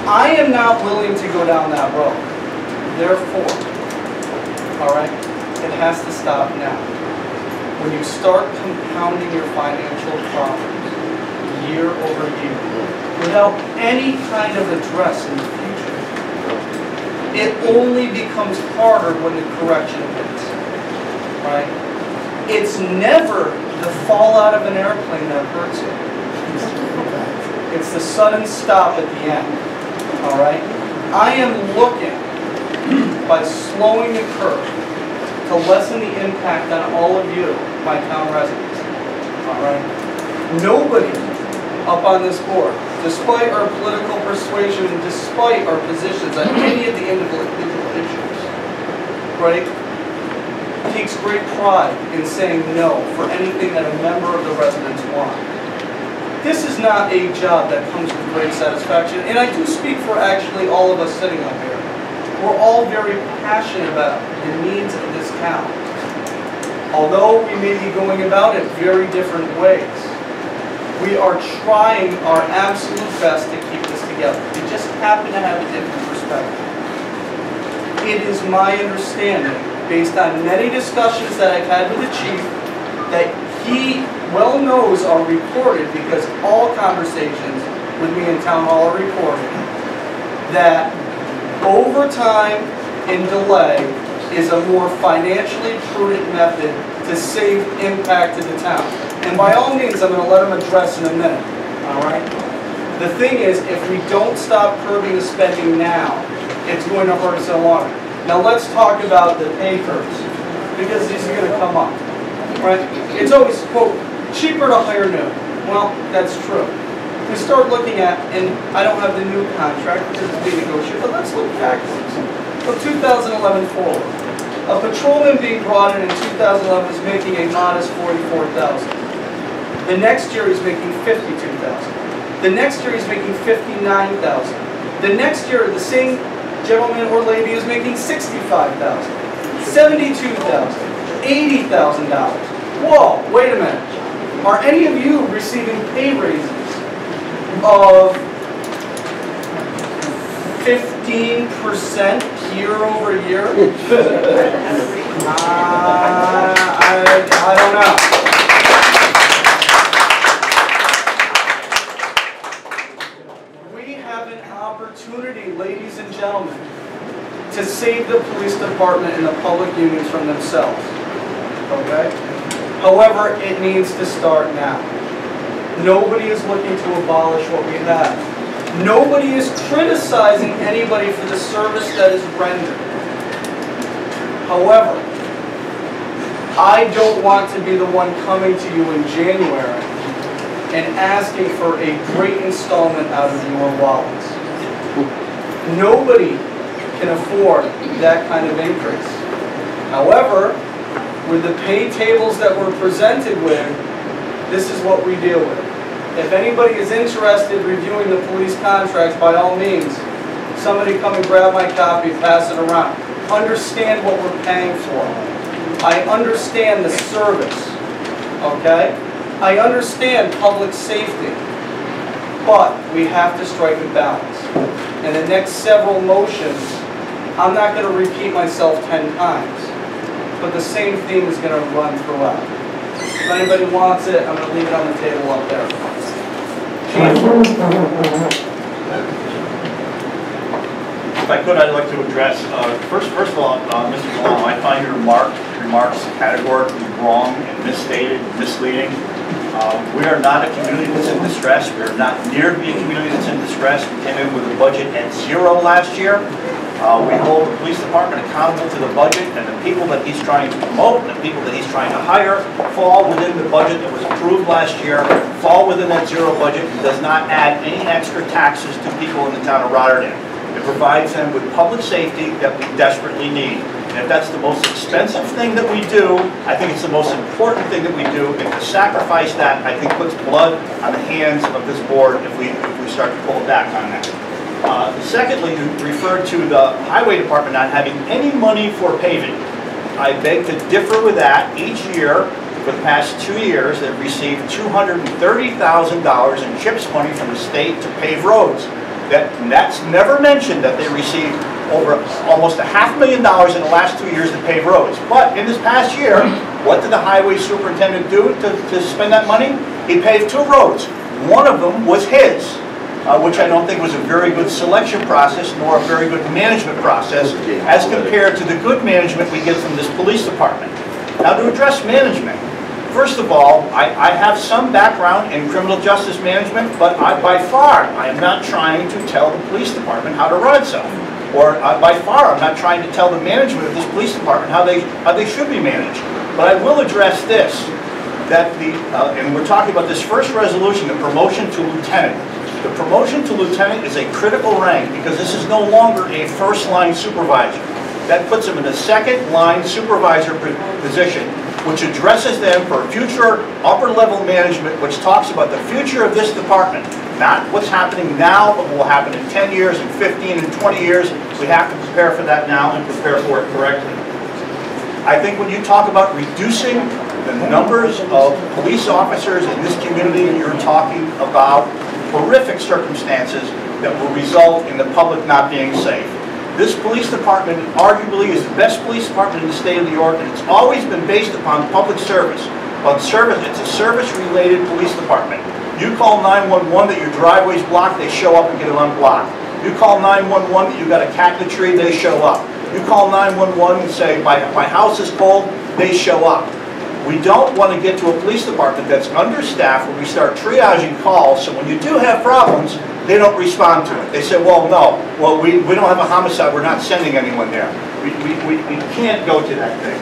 I am not willing to go down that road. Therefore, all right, it has to stop now. When you start compounding your financial problems year over year without any kind of address in the future, it only becomes harder when the correction hits, right? It's never the fallout of an airplane that hurts you. It's the sudden stop at the end, all right? I am looking, by slowing the curve, to lessen the impact on all of you, my town residents, all right? Nobody up on this board, despite our political persuasion and despite our positions on any of the individual issues, right, takes great pride in saying no for anything that a member of the residents want. This is not a job that comes with great satisfaction, and I do speak for actually all of us sitting up here. We're all very passionate about the needs of this town, although we may be going about it very different ways. We are trying our absolute best to keep this together. We just happen to have a different perspective. It is my understanding, based on many discussions that I've had with the chief, that he well knows are recorded, because all conversations with me in town hall are recorded, that overtime and delay is a more financially prudent method to save impact to the town. And by all means, I'm going to let him address in a minute, all right? The thing is, if we don't stop curbing the spending now, it's going to hurt us in the long run. Now let's talk about the pay curves, because these are going to come up, right? It's always, quote, cheaper to hire new. Well, that's true. We start looking at, and I don't have the new contract because it's being negotiated, but let's look backwards. From 2011 forward, a patrolman being brought in 2011 is making a modest $44,000. The next year he's making $52,000. The next year he's making $59,000. The next year the same gentleman or lady is making $65,000, $72,000, $80,000. Whoa, wait a minute. Are any of you receiving pay raises of 15% year over year? I don't know. We have an opportunity, ladies and gentlemen, to save the police department and the public unions from themselves. Okay? However, it needs to start now. Nobody is looking to abolish what we have. Nobody is criticizing anybody for the service that is rendered. However, I don't want to be the one coming to you in January and asking for a great installment out of your wallets. Nobody can afford that kind of increase. However, with the pay tables that we're presented with, this is what we deal with. If anybody is interested in reviewing the police contracts, by all means, somebody come and grab my copy, pass it around. Understand what we're paying for. I understand the service, okay? I understand public safety, but we have to strike a balance. In the next several motions, I'm not going to repeat myself 10 times, but the same theme is going to run throughout. If anybody wants it, I'm going to leave it on the table up there. If I could, I'd like to address, first of all, Mr. Galano, I find your remarks categorically wrong and misstated, misleading. We are not a community that's in distress. We are not near to be a community that's in distress. We came in with a budget at zero last year. We hold the police department accountable to the budget, and the people that he's trying to promote, the people that he's trying to hire, fall within the budget that was approved last year, fall within that zero budget, and does not add any extra taxes to people in the town of Rotterdam. It provides them with public safety that we desperately need. And if that's the most expensive thing that we do, I think it's the most important thing that we do. And to sacrifice that, I think, puts blood on the hands of this board if we start to pull back on that. Secondly, you referred to the highway department not having any money for paving. I beg to differ with that. Each year, for the past 2 years, they've received $230,000 in CHIPS money from the state to pave roads. That's never mentioned that they received over almost $500,000 in the last 2 years to pave roads. But in this past year, what did the highway superintendent do to spend that money? He paved 2 roads. One of them was his, which I don't think was a very good selection process nor a very good management process as compared to the good management we get from this police department. Now, to address management, first of all, I have some background in criminal justice management, but by far, I am not trying to tell the police department how to run itself. Or by far, I'm not trying to tell the management of this police department how they should be managed. But I will address this, that and we're talking about this first resolution, the promotion to lieutenant. The promotion to lieutenant is a critical rank because this is no longer a first-line supervisor. That puts them in a second-line supervisor position, which addresses them for future upper-level management, which talks about the future of this department. Not what's happening now, but what will happen in 10 years, and 15, and 20 years. We have to prepare for that now and prepare for it correctly. I think when you talk about reducing the numbers of police officers in this community, you're talking about horrific circumstances that will result in the public not being safe. This police department arguably is the best police department in the state of New York, and it's always been based upon public service. It's a service-related police department. You call 911 that your driveway's blocked, they show up and get it unblocked. You call 911 that you got a cat in the tree, they show up. You call 911 and say, my house is cold, they show up. We don't want to get to a police department that's understaffed where we start triaging calls, so when you do have problems, they don't respond to it. They say, well, no, we don't have a homicide, we're not sending anyone there. We can't go to that thing.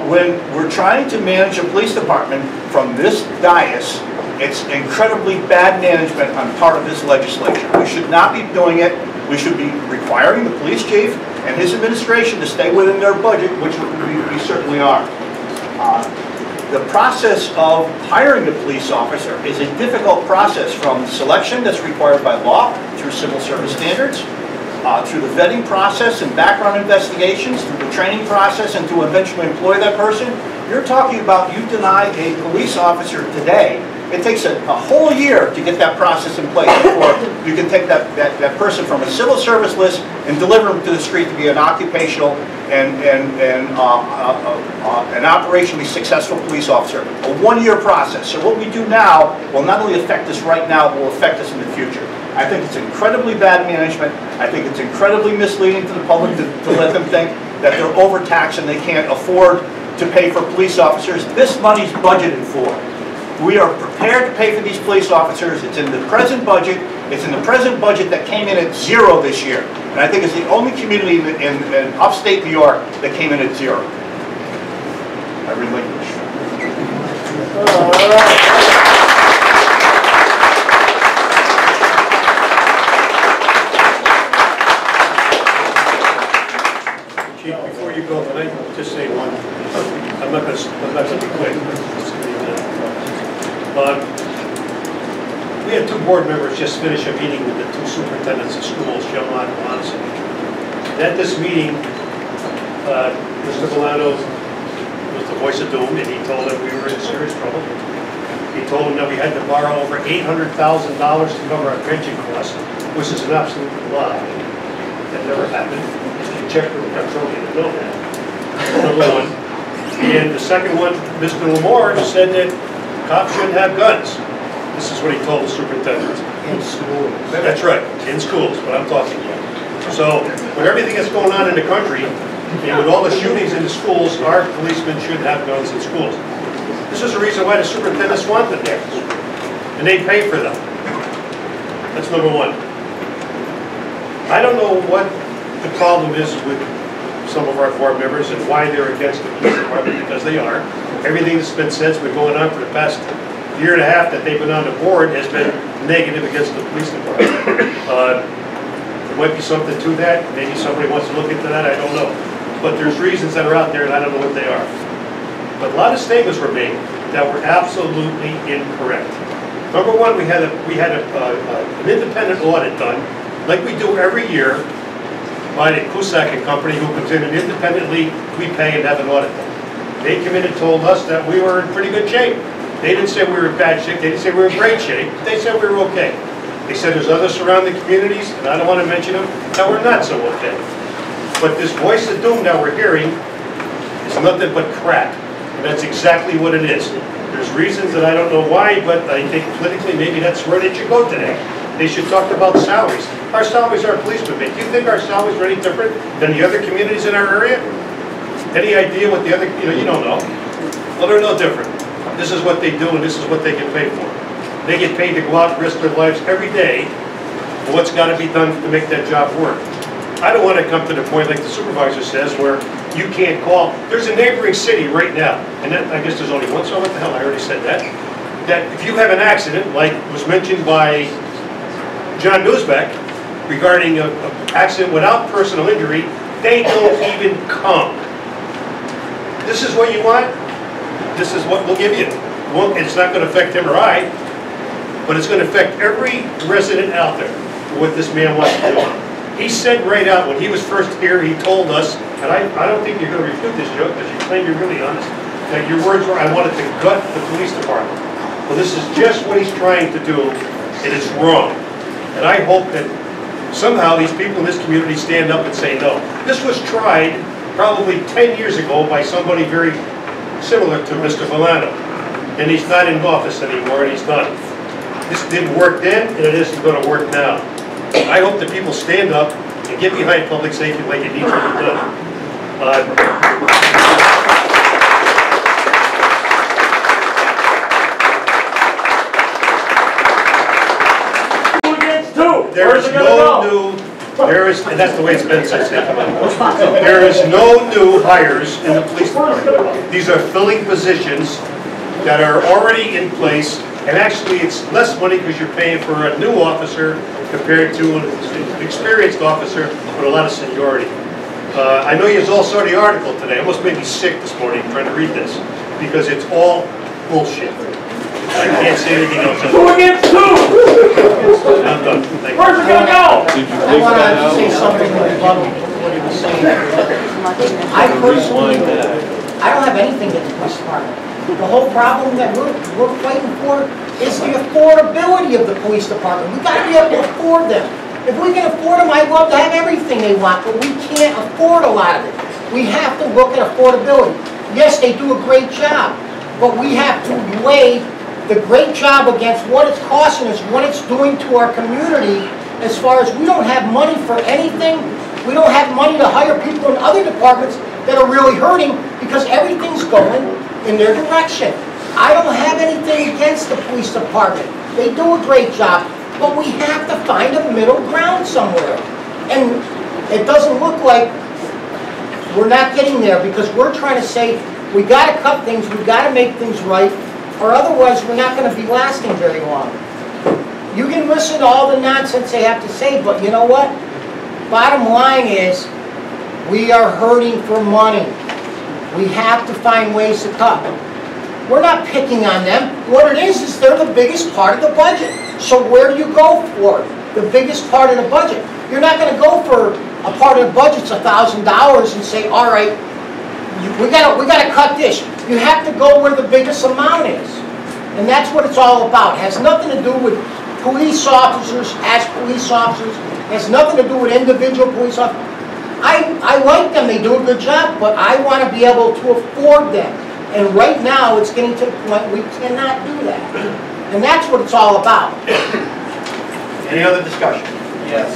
When we're trying to manage a police department from this dais, it's incredibly bad management on part of this legislature. We should not be doing it. We should be requiring the police chief and his administration to stay within their budget, which we certainly are. The process of hiring a police officer is a difficult process, from selection that's required by law, through civil service standards, through the vetting process and background investigations, through the training process, and to eventually employ that person. You're talking about, you deny a police officer today, it takes a whole year to get that process in place before you can take that person from a civil service list and deliver them to the street to be an occupational and an operationally successful police officer. A one-year process. So what we do now will not only affect us right now, but will affect us in the future. I think it's incredibly bad management. I think it's incredibly misleading to the public to let them think that they're overtaxed and they can't afford to pay for police officers. This money's budgeted for. We are prepared to pay for these police officers. It's in the present budget. It's in the present budget that came in at 0 this year. And I think it's the only community in upstate New York that came in at 0. I relinquish. Chief, before you go, can I just say one? I'm not going to be quick. We had 2 board members just finish a meeting with the 2 superintendents of schools, John and Lonson. At this meeting, Mr. Milano was the voice of doom, and he told them we were in serious trouble. He told them that we had to borrow over $800,000 to cover our pension costs, which is an absolute lie. That never happened. You check with the comptroller to know that. Number one. And the second one, Mr. Lamore said that cops shouldn't have guns. This is what he told the superintendent. In schools. That's right, in schools, what I'm talking about. So, with everything that's going on in the country, and with all the shootings in the schools, our policemen should have guns in schools. This is the reason why the superintendents want them there. And they pay for them. That's number one. I don't know what the problem is with some of our board members and why they're against the police department, because they are. Everything that's been said has been going on for the past year and a half that they've been on the board has been negative against the police department. There might be something to that. Maybe somebody wants to look into that. I don't know. But there's reasons that are out there, and I don't know what they are. But a lot of statements were made that were absolutely incorrect. Number one, we had an independent audit done like we do every year, by the Cusack and Company, who comes in and independently, we pay and have an audit done. They came in and told us that we were in pretty good shape. They didn't say we were in bad shape, they didn't say we were in great shape, they said we were okay. They said there's other surrounding communities, and I don't want to mention them, that were not so okay. But this voice of doom that we're hearing is nothing but crap, and that's exactly what it is. There's reasons that I don't know why, but I think politically maybe that's where they should go today. They should talk about salaries. Our salaries our policemen make. Do you think our salaries are any different than the other communities in our area? Any idea what the other, you don't know. Well, they're no different. This is what they do and this is what they get paid for. They get paid to go out and risk their lives every day for what's got to be done to make that job work. I don't want to come to the point like the supervisor says where you can't call. There's a neighboring city right now, and that, I guess there's only one, so what the hell, I already said that. That if you have an accident, like was mentioned by John Newsbeck, regarding an accident without personal injury, they don't even come. This is what you want? This is what we'll give you. Well, it's not going to affect him or I, but it's going to affect every resident out there for what this man wants to do. He said right out when he was first here, he told us, and I don't think you're going to refute this, Joe, because you claim you're really honest, that your words were, I wanted to gut the police department. Well, this is just what he's trying to do, and it's wrong. And I hope that somehow these people in this community stand up and say no. This was tried probably 10 years ago by somebody very similar to Mr. Volano. And he's not in office anymore, and he's done. This didn't work then, and it isn't going to work now. I hope that people stand up and get behind public safety like it needs to be done. There is no new, and that's the way it's been since then. There is no new hires in the police department. These are filling positions that are already in place, and actually it's less money because you're paying for a new officer compared to an experienced officer with a lot of seniority. I know you all saw the article today. It almost made me sick this morning trying to read this, because it's all bullshit. I can't say anything else. 2 against 2! I'm done. Thank you. Where's it gonna go? I want to say something in rebuttal to what he was saying. I personally, I don't have anything against the police department. The whole problem that we're fighting for is the affordability of the police department. We got to be able to afford them. If we can afford them, I'd love to have everything they want, but we can't afford a lot of it. We have to look at affordability. Yes, they do a great job, but we have to weigh the great job against what it's costing us, what it's doing to our community, as far as we don't have money for anything. We don't have money to hire people in other departments that are really hurting because everything's going in their direction. I don't have anything against the police department. They do a great job, but we have to find a middle ground somewhere. And it doesn't look like we're not getting there, because we're trying to say we got to cut things, we got to make things right, or otherwise we're not going to be lasting very long. You can listen to all the nonsense they have to say, but you know what? Bottom line is, we are hurting for money. We have to find ways to cut. We're not picking on them. What it is they're the biggest part of the budget. So where do you go for the biggest part of the budget? You're not going to go for a part of the budget's $1,000 and say, all right, we got to cut this. You have to go where the biggest amount is. And that's what it's all about. It has nothing to do with police officers as police officers. It has nothing to do with individual police officers. I like them, they do a good job, but I want to be able to afford them. And right now, it's getting to the point we cannot do that. And that's what it's all about. Any other discussion? Yes.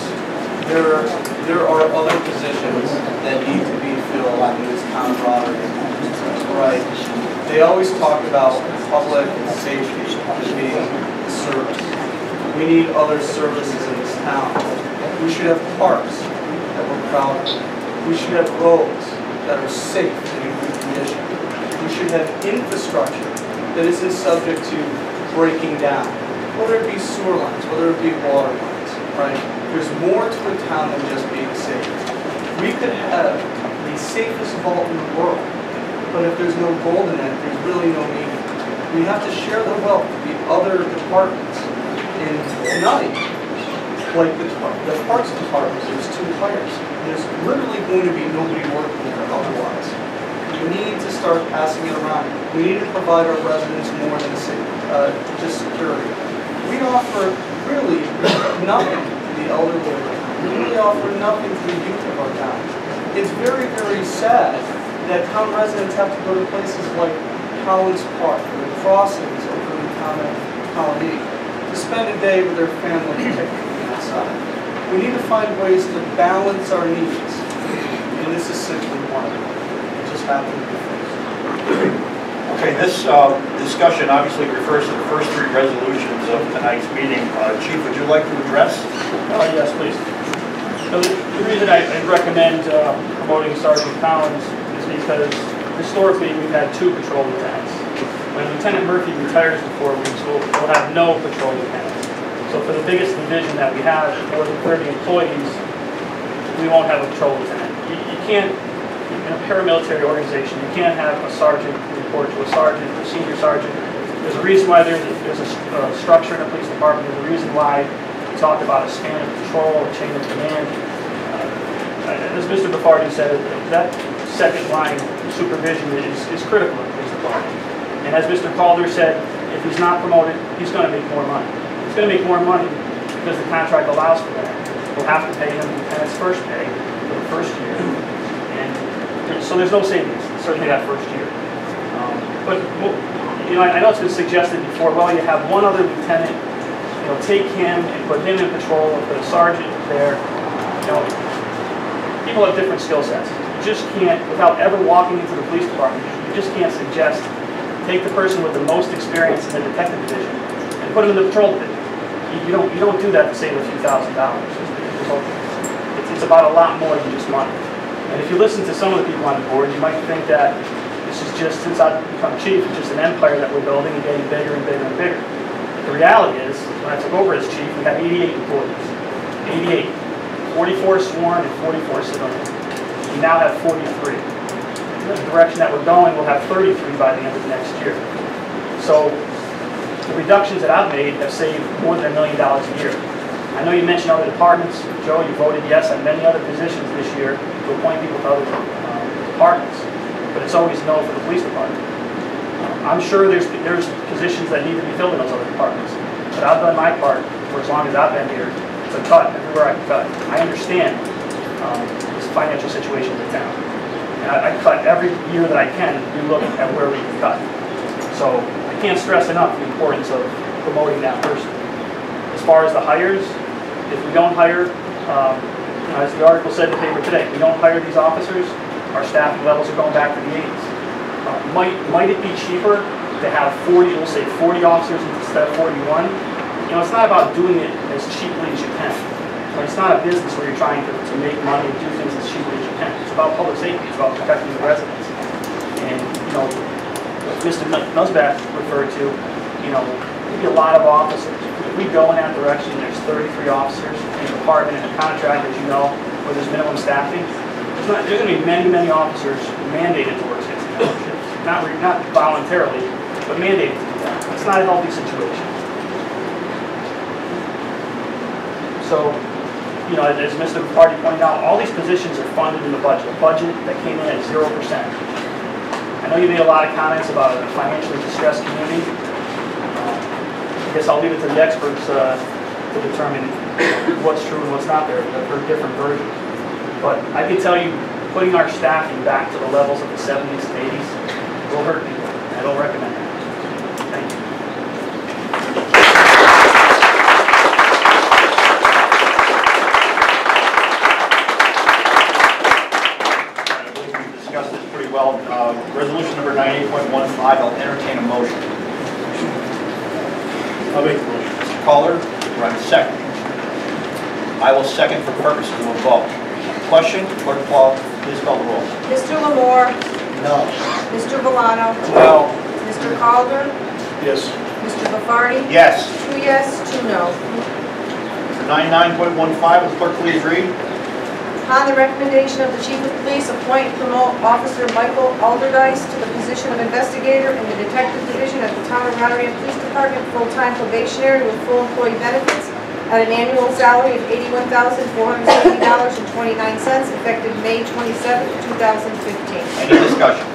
There are other positions that need to be filled in this camaraderie. Right. They always talk about public safety as being a service. We need other services in this town. We should have parks that we're proud of. We should have roads that are safe and in good condition. We should have infrastructure that isn't subject to breaking down, whether it be sewer lines, whether it be water lines, right? There's more to a town than just being safe. We could have the safest vault in the world, but if there's no gold in it, there's really no meaning. We have to share the wealth with the other departments. And tonight, like the Parks Department, there's 2 hires. There's literally going to be nobody working there otherwise. We need to start passing it around. We need to provide our residents more than just security. We offer really nothing to the elderly. We really offer nothing to the youth of our town. It's very, very sad that town residents have to go to places like Collins Park or the crossings over in Colony to spend a day with their family picnicking outside. We need to find ways to balance our needs, and this is simply one of them. It just happened to be first. Okay, this discussion obviously refers to the first 3 resolutions of tonight's meeting. Chief, would you like to address? Yes, please. So the reason I recommend promoting Sergeant Collins is because historically we've had 2 patrol lieutenants. When Lieutenant Murphy retires in 4 weeks, we'll have no patrol lieutenants. So for the biggest division that we have, more than 30 employees, we won't have a patrol lieutenant. You can't, in a paramilitary organization, you can't have a sergeant report to a sergeant, a senior sergeant. There's a reason why there's a structure in a police department. There's a reason why we talk about a span of control, a chain of command. As Mr. Baffardi said, that second line supervision is critical in the police department. And as Mr. Calder said, if he's not promoted, he's going to make more money. He's going to make more money because the contract allows for that. We'll have to pay him lieutenant's first pay for the first year. And so there's no savings, certainly that first year. But you know, I know it's been suggested before, well, you have one other lieutenant, you know, take him and put him in patrol and put a sergeant there. You know, people have different skill sets. You just can't, without ever walking into the police department, you just can't suggest take the person with the most experience in the detective division and put him in the patrol division. You don't do that to save a few $1,000s. It's about a lot more than just money. And if you listen to some of the people on the board, you might think that this is just, since I've become chief, it's just an empire that we're building and getting bigger and bigger and bigger. The reality is, when I took over as chief, we had 88 employees. 88. 44 sworn and 44 civilian. We now have 43. In the direction that we're going, we'll have 33 by the end of next year. So the reductions that I've made have saved more than $1 million a year. I know you mentioned other departments. Joe, you voted yes on many other positions this year to appoint people to other departments, but it's always no for the police department. I'm sure there's positions that need to be filled in those other departments, but I've done my part for as long as I've been here to cut everywhere I can cut. I understand this financial situation in the town. And I cut every year that I can. We look at where we can cut. So I can't stress enough the importance of promoting that person. As far as the hires, if we don't hire, as the article said in the paper today, if we don't hire these officers, our staffing levels are going back to the 80s. Might it be cheaper to have 40, we'll say 40 officers instead of 41? You know, it's not about doing it as cheaply as you can. It's not a business where you're trying to make money and do things as cheaply as you can. It's about public safety. It's about protecting the residents. And, you know, what Mr. Nusback referred to, you know, maybe a lot of officers. If we go in that direction, there's 33 officers in a department and a contract, as you know, where there's minimum staffing. There's going to be many, many officers mandated to work 60 hours shifts. Not voluntarily, but mandated to do that. It's not a healthy situation. So, you know, as Mr. Party pointed out, all these positions are funded in the budget. A budget that came in at 0%. I know you made a lot of comments about a financially distressed community. I guess I'll leave it to the experts to determine what's true and what's not there. I've heard different versions. But I can tell you, putting our staffing back to the levels of the 70s and 80s will hurt people. I don't recommend that. Thank you. I believe we've discussed this pretty well. Resolution number 98.15, I'll entertain a motion. I'll make the motion. Mr. Caller, do I have a second? I will second for purposes of a vote. Question? Clerk, please call the roll. Mr. Lamore? No. Mr. Valano? No. Mr. Calder? Yes. Mr. Baffardi? Yes. 2 yes, 2 no. 99.15, will clerk please read? Upon the recommendation of the Chief of Police, appoint and promote Officer Michael Alderdice to the position of investigator in the Detective Division at the Town of Rotterdam Police Department, full-time probationary with full employee benefits, at an annual salary of $81,470.29, effective May 27, 2015. Any discussion?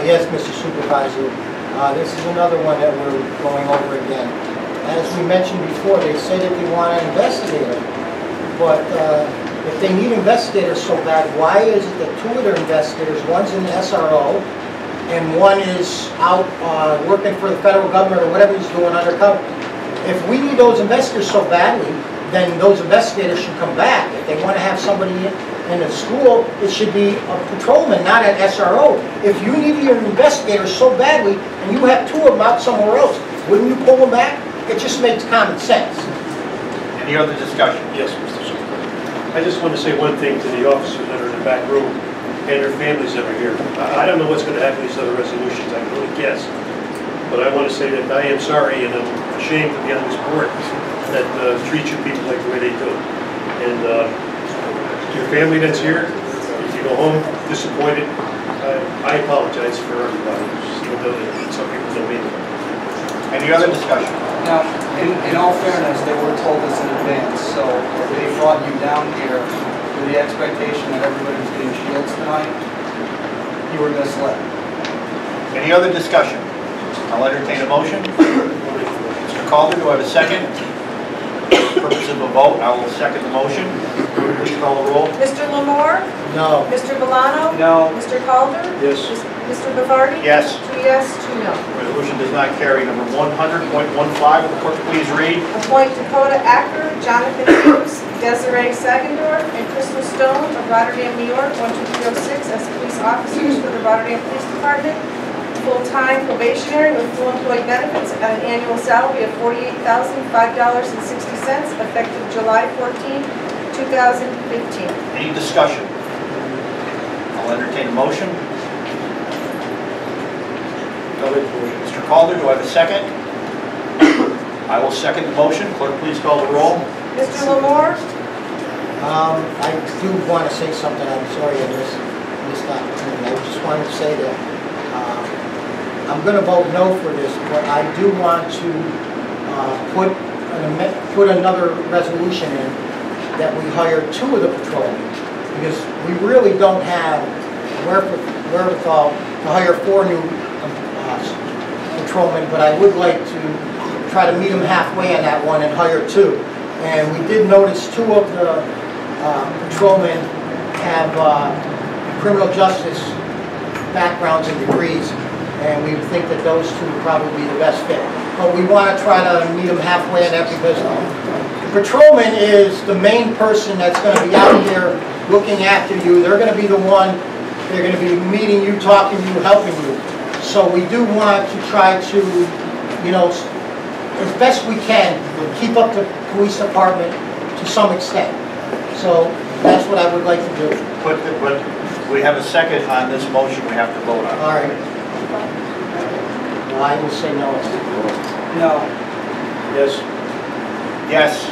Yes, Mr. Supervisor. This is another one that we're going over again. As we mentioned before, they say that they want an investigator, but if they need investigators so bad, why is it that two of their investigators, one's in the SRO, and one is out working for the federal government or whatever he's doing undercover? If we need those investigators so badly, then those investigators should come back. If they want to have somebody in the school, it should be a patrolman, not an SRO. If you need your investigators so badly, and you have two of them out somewhere else, wouldn't you pull them back? It just makes common sense. Any other discussion? Yes, Mr. Supervisor. I just want to say one thing to the officers that are in the back room and their families that are here. I don't know what's going to happen to these other resolutions. I can only guess. But I want to say that I am sorry and I'm ashamed to be on this board that treats you people like the way they do. And your family that's here, if you go home disappointed, I apologize for everybody, even though some people don't mean it. Any other discussion? Now, in all fairness, they were told this in advance, so if they brought you down here with the expectation that everybody was getting shields tonight, you were misled. Any other discussion? I'll entertain a motion. Mr. Calder, do I have a second? For purpose of a vote, I will second the motion. Please call the roll. Mr. Lamore? No. Mr. Valano? No. Mr. Calder? Yes. Mr. Bavardi? Yes. 2 yes, 2 no. Resolution does not carry. Number 100.15, will the clerk please read? Appoint Dakota Acker, Jonathan Hughes, Desiree Sagendorf, and Crystal Stone of Rotterdam, New York, 12306 as police officers for the Rotterdam Police Department, full-time probationary with full employee benefits at an annual salary of $48,005.60, effective July 14, 2015. Any discussion? I'll entertain a motion. Mr. Calder, do I have a second? I will second the motion. Clerk, please call the roll. Mr. Lamore? I do want to say something. I'm sorry I missed that opportunity. I just wanted to say that I'm going to vote no for this, but I do want to put another resolution in that we hire two of the patrolmen, because we really don't have wherewithal to hire 4 new patrolmen, but I would like to try to meet them halfway on that one and hire 2. And we did notice 2 of the patrolmen have criminal justice backgrounds and degrees, and we think that those 2 would probably be the best fit. But we want to try to meet them halfway on that, because the patrolman is the main person that's going to be out here looking after you. They're going to be the one, they're going to be meeting you, talking to you, helping you. So we do want to try to, you know, as best we can, keep up the police department to some extent. So that's what I would like to do. But we have a second on this motion we have to vote on. All right. Well, I will say no. No. Yes. Yes.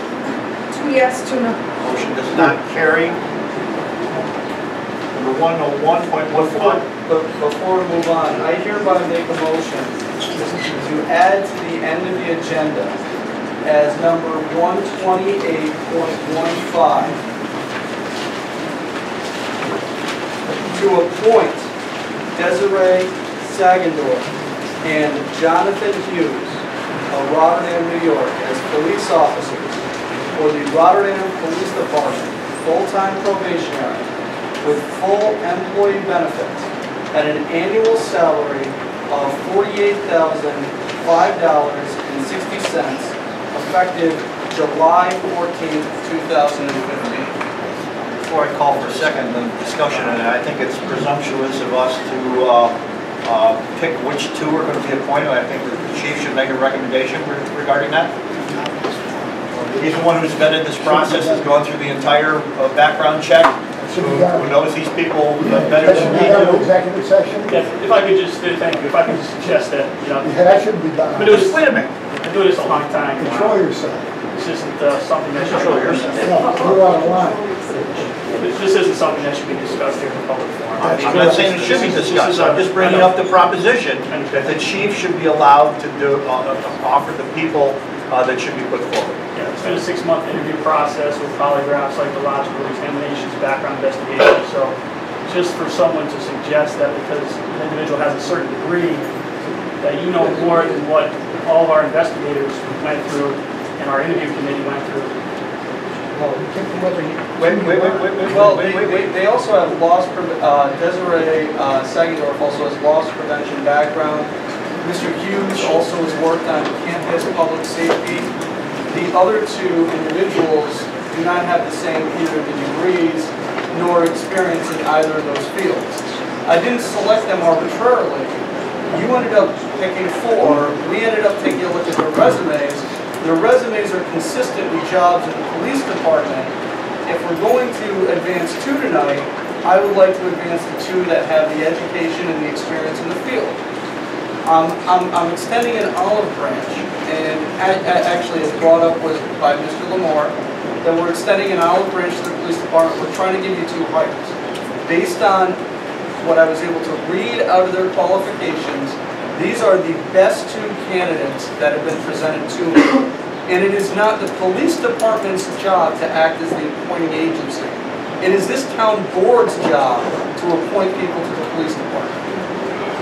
2 yes, 2 no. Motion does not carry. Number 101.15. But before we move on, I hereby make a motion to add to the end of the agenda as number 128.15 to appoint Desiree Sagendorf and Jonathan Hughes of Rotterdam, New York as police officers for the Rotterdam Police Department, full-time probationary with full employee benefits at an annual salary of $48,005.60, effective July 14th, 2015. Before I call for a second discussion, and I think it's presumptuous of us to pick which 2 are going to be appointed. I think the chief should make a recommendation regarding that. He's the one who's vetted this process, has gone through the entire background check, who knows these people better than we do. Executive session? If I could just, thank you, if I could just suggest that, you know. Yeah, that shouldn't be done. Wait a minute. I do this a long time. Control yourself. This isn't something that should Control yourself. No, you're out of line. This isn't something that should be discussed here in the public forum. I'm not saying it should be discussed. I'm just bringing up the proposition that the chief should be allowed to offer the people that should be put forward. Yeah, It's been a 6-month interview process with polygraphs, psychological examinations, background investigation. So just for someone to suggest that because an individual has a certain degree, that you know more than what all of our investigators went through and our interview committee went through. They also have Desiree Sagidorf also has loss prevention background. Mr. Hughes also has worked on campus public safety. The other two individuals do not have the same either the degrees nor experience in either of those fields. I didn't select them arbitrarily. You ended up picking 4. We ended up taking a look at their resumes. Their resumes are consistent with jobs in the police department. If we're going to advance 2 tonight, I would like to advance the 2 that have the education and the experience in the field. I'm extending an olive branch, and actually it's brought up by Mr. Lamore, that we're extending an olive branch to the police department. We're trying to give you 2 hires. Based on what I was able to read out of their qualifications, these are the best 2 candidates that have been presented to me. And it is not the police department's job to act as the appointing agency. It is this town board's job to appoint people to the police department.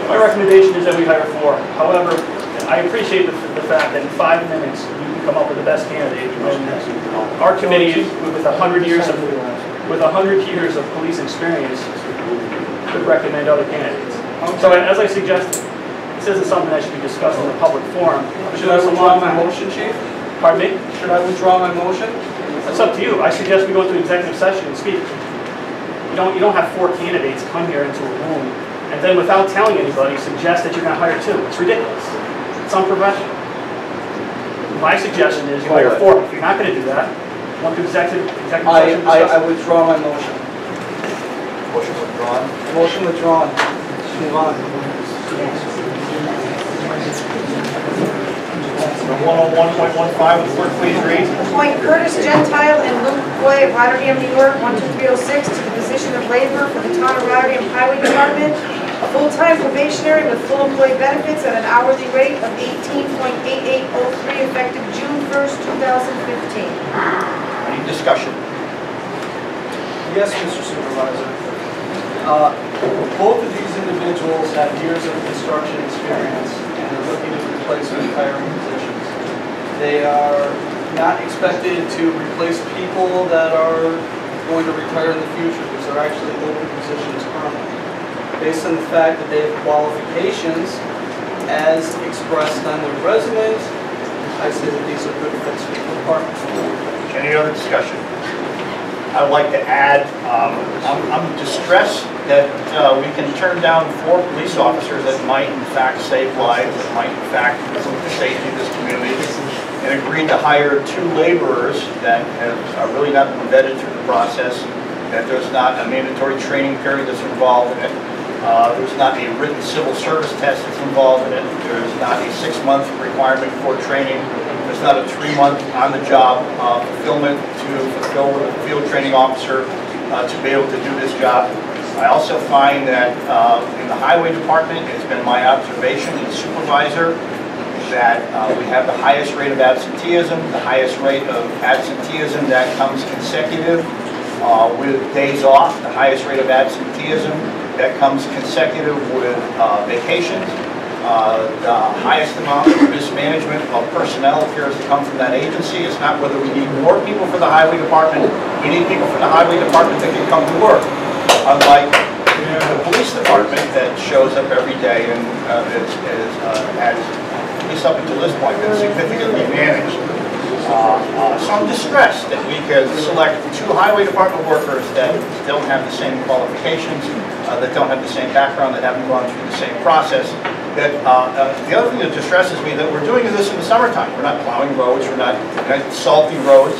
My recommendation is that we hire 4. However, I appreciate the fact that in 5 minutes you can come up with the best candidate. And our committee, with 100 years of police experience, could recommend other candidates. So as I suggested, this isn't something that should be discussed in a public forum. Should I withdraw my motion, Chief? Pardon me? Should I withdraw my motion? That's up to you. I suggest we go into executive session and speak. You don't have 4 candidates come here into a room and then without telling anybody suggest that you're going to hire 2. It's ridiculous. It's unprofessional. My suggestion is you hire 4. If you're not going to do that, want to executive session? I withdraw my motion. Motion withdrawn. Motion withdrawn. Move on. 101.15, would the clerk please read? Appoint Curtis Gentile and Luke Boy of Rotterdam, New York, 12306, to the position of laborer for the Town of Rotterdam Highway Department, full-time probationary with full employee benefits at an hourly rate of $18.8803 effective June 1st, 2015. Any discussion? Yes, Mr. Supervisor. Both of these individuals have years of construction experience and are looking to replace retiring positions. They are not expected to replace people that are going to retire in the future because they're actually open positions currently. Based on the fact that they have qualifications as expressed on their resumes, I say that these are good fits for the department. Any other discussion? I'd like to add, I'm distressed that we can turn down 4 police officers that might in fact save lives, that might in fact improve the safety of this community, and agreed to hire 2 laborers that have really not been vetted through the process, that there's not a mandatory training period that's involved in it, there's not a written civil service test that's involved in it, there's not a 6-month requirement for training, there's not a 3-month on-the-job fulfillment to fulfill with a field training officer to be able to do this job. I also find that in the highway department, it's been my observation as supervisor that we have the highest rate of absenteeism, the highest rate of absenteeism that comes consecutive with days off, the highest rate of absenteeism that comes consecutive with vacations. The highest amount of mismanagement of personnel appears to come from that agency. It's not whether we need more people for the highway department. We need people for the highway department that can come to work. Unlike the police department that shows up every day and has, at least up until this point, been significantly managed. So I'm distressed that we could select 2 highway department workers that don't have the same qualifications, that don't have the same background, that haven't gone through the same process. That the other thing that distresses me that we're doing this in the summertime. We're not plowing roads. We're not salting roads.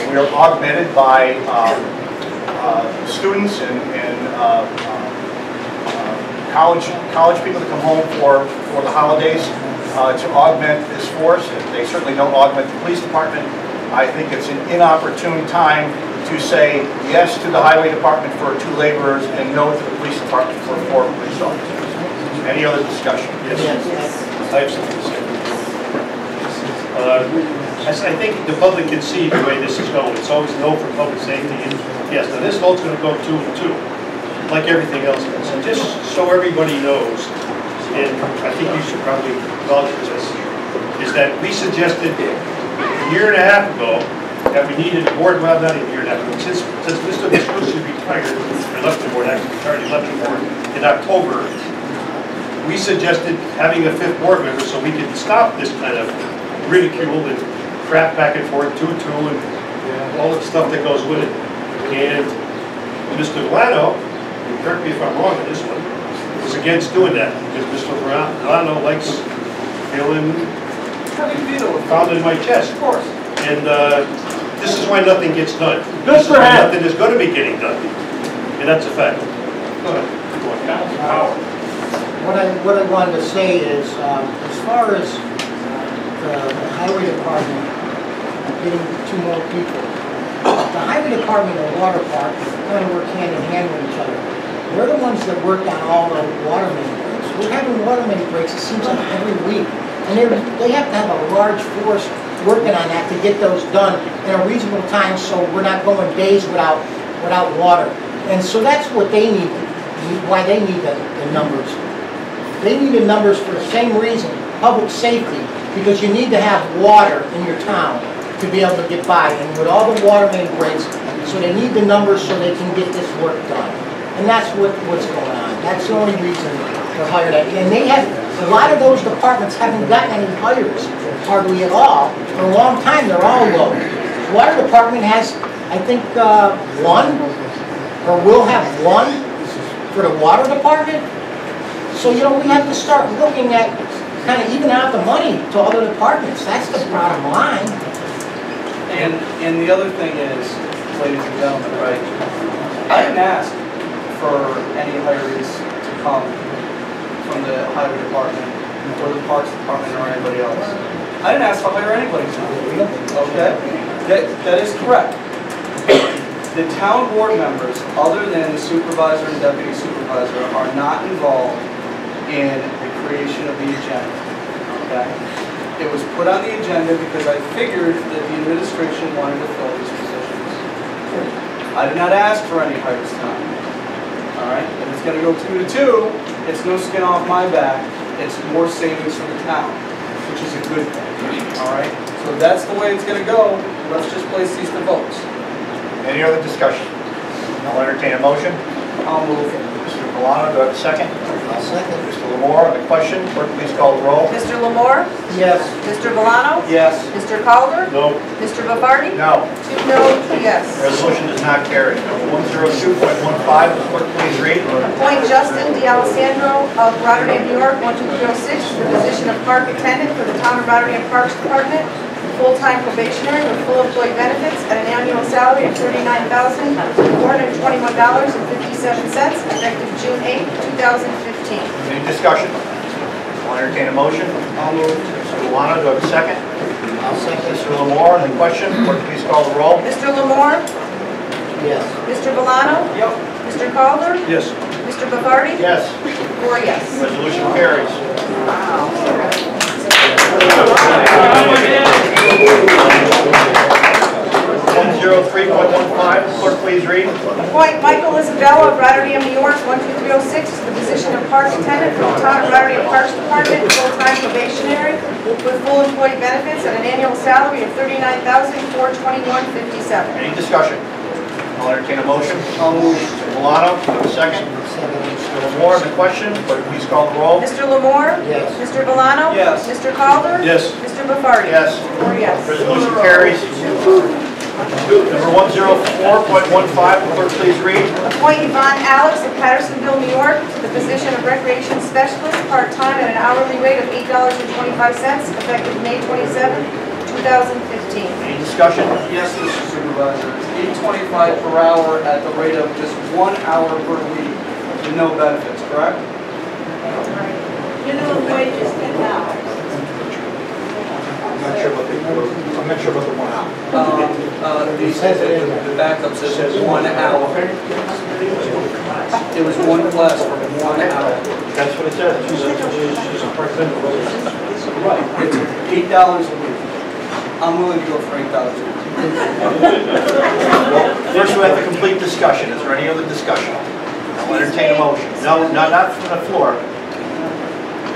We are augmented by students and college people that come home for the holidays to augment this force. They certainly don't augment the police department. I think it's an inopportune time to say yes to the highway department for 2 laborers and no to the police department for 4 police officers. Any other discussion? Yes. I have something to say. I think the public can see the way this is going. It's always no for public safety, and yes, now this vote's gonna go 2 and 2, like everything else does. And just so everybody knows, and I think you should probably vouch for this, is that we suggested a year and a half ago that we needed a board, well, not a year and a half, but since Mr. Viscusi retired, or left the board, actually retired, he left the board in October, we suggested having a 5th board member so we could stop this kind of ridicule and crap back and forth, 2-2, and all the stuff that goes with it. And Mr. Villano, and correct me if I'm wrong on this one, was against doing that, because Mr. Villano likes feeling pounded in my chest. Of course. And this is why nothing gets done. Good for him. Nothing is going to be getting done. And that's a fact. Go ahead. What I wanted to say is, as far as the highway department getting 2 more people, the highway department and the water park kind of work hand in hand with each other. They're the ones that work on all the water main breaks. We're having water main breaks, it seems like every week. And they have to have a large force working on that to get those done in a reasonable time, so we're not going days without water. And so that's what they need, why they need the numbers. They need the numbers for the same reason, public safety, because you need to have water in your town to be able to get by. And with all the water main breaks, so they need the numbers so they can get this work done. And that's what's going on. That's the only reason they're hired at. And they have, a lot of those departments haven't gotten any hires, hardly at all. For a long time, they're all low. The water department has, I think, 1, or will have 1 for the water department. So, you know, we have to start looking at kind of even out the money to other departments. That's the bottom line. And the other thing is, ladies and gentlemen, right, I didn't ask for any hirees to come from the highway department or the parks department or anybody else. I didn't ask to hire anybody tonight. Okay? That is correct. The town board members, other than the supervisor and deputy supervisor, are not involved in the creation of the agenda. Okay? It was put on the agenda because I figured that the administration wanted to fill these positions. I did not ask for any hires tonight. All right? If it's going to go 2-2, it's no skin off my back. It's more savings for the town, which is a good thing. All right? So if that's the way it's going to go, let's just place these to votes. Any other discussion? I'll entertain a motion. I'll move. Mr. Villano, do I have a second? I'll second. Mr. Lamore on the question. Clerk, please call the roll. Mr. Lamore? Yes. Mr. Villano? Yes. Mr. Calder? No. Mr. Bavardi? No. 2 no, 2 yes. Resolution does not carry. Number 102.15, clerk, please read. Appoint Justin D'Alessandro of Rotterdam, New York, 12306, to the position of park attendant for the Town of Rotterdam Parks Department, full-time probationary with full employee benefits at an annual salary of $39,421.57, effective June 8, 2015. Any discussion? I'll entertain a motion. I'll move. Mr. Villano, do I have a second? I'll second. Mr. Lamore on the question. Clerk, please call the roll. Mr. Lamore? Yes. Mr. Villano? Yep. Mr. Calder? Yes. Mr. Bavardi? Yes. 4 yes. Resolution carries. 103.15, clerk, please read. Appoint Michael Isabella of Rotterdam, New York, 12306, to the position of parks attendant for the Town of Rotterdam Parks Department, full-time probationary with full employee benefits at an annual salary of $39,421.57. Any discussion? I'll entertain a motion. I'll move. Mr. Villano, do I have a second? Mr. Lamore on the question. Clerk, please call the roll. Mr. Lamore? Yes. Mr. Villano? Yes. Mr. Calder? Yes. Mr. Bavardi? Yes. 4 yes. Resolution carries. Number 104.15, clerk, please read. Appoint Yvonne Alex of Pattersonville, New York, to the position of recreation specialist, part-time at an hourly rate of $8.25, effective May 27, 2015. Any discussion? Yes, Mr. Supervisor. It's $8.25 per hour at the rate of just 1 hour per week with no benefits, correct? Minimum wage is $10. I'm not sure about the 1 hour. The backup says 1 hour. It was 1 class for 1 hour. That's what it says. Right. It's $8 a week. I'm willing to go for 8,000. Well, first we have the complete discussion. Is there any other discussion? I'll entertain a motion. No, not from the floor.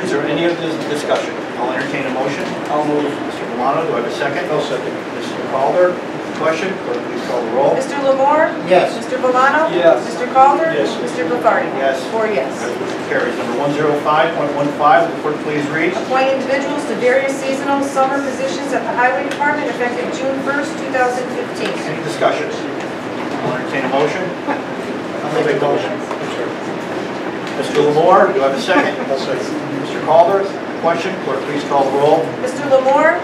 Is there any other discussion? I'll entertain a motion. I'll move. Mr. Milano, do I have a second? I'll second. Mr. Calder, question? Clerk, please call the roll. Mr. Lamore? Yes. Mr. Valano? Yes. Mr. Calder? Yes. Mr. Bafardi? Yes. 4 yes. Resolution carries. Number 105.15, will the clerk please read? Appoint individuals to various seasonal summer positions at the Highway Department effective June 1st, 2015. Any discussion? I'll entertain a motion. I'll make a motion. Mr. Lamore, do I have a second? I'll second. Mr. Calder, question? Clerk, please call the roll. Mr. Lamore?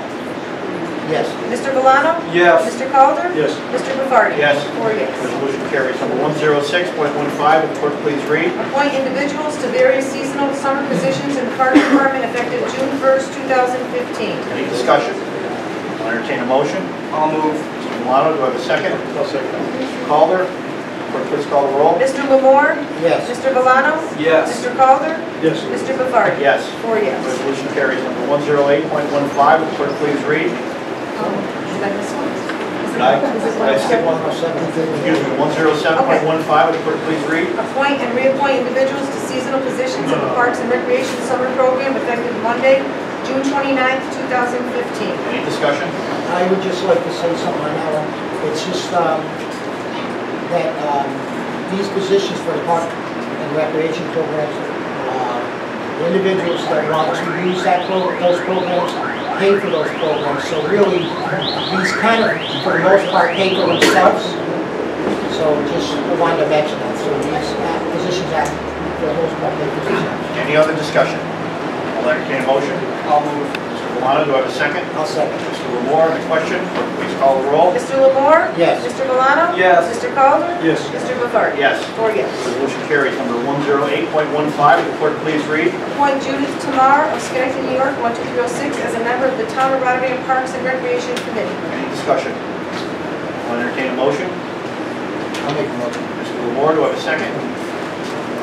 Yes. Mr. Valano? Yes. Mr. Calder? Yes. Mr. Bafardi? Yes. 4 yes. Resolution carries. Number 106.15, will the clerk please read? Appoint individuals to various seasonal summer positions in the Park Department effective June 1st, 2015. Any discussion? I'll entertain a motion. I'll move. Mr. Milano, do I have a second? I'll second. Mr. Calder, clerk, please call the roll. Mr. Lamore? Yes. Mr. Valano? Yes. Mr. Calder? Yes. Mr. Bafardi? Yes. 4 yes. Resolution carries. Number 108.15, will the clerk please read? Did I miss one? Did I skip one? Excuse me, 107.15, will the clerk please read? Appoint and reappoint individuals to seasonal positions in the Parks and Recreation Summer Program effective Monday, June 29th, 2015. Any discussion? I would just like to say something on that one. It's just that these positions for the park and recreation programs, individuals that want to use those programs pay for those programs. So really, these kind of, for the most part, pay for themselves. So just wanted to mention that. So these positions are, for the most part, pay for themselves. Any other discussion? I'll entertain a motion. I'll move. Mr. Milano, do I have a second? I'll second. Mr. Lamore, on the question, clerk, please call the roll. Mr. Lamore? Yes. Mr. Valano? Yes. Mr. Calder? Yes. Mr. Bafardi? Yes. 4 yes. Resolution carries. Number 108.15, will the clerk please read? Appoint Judith Tamar of Schenectady, New York, 12306, as a member of the Town of Rotterdam Parks and Recreation Committee. Any discussion? I'll entertain a motion. I'll make a motion. Mr. Lamore, do I have a second?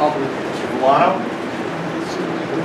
I'll move. Mr. Milano?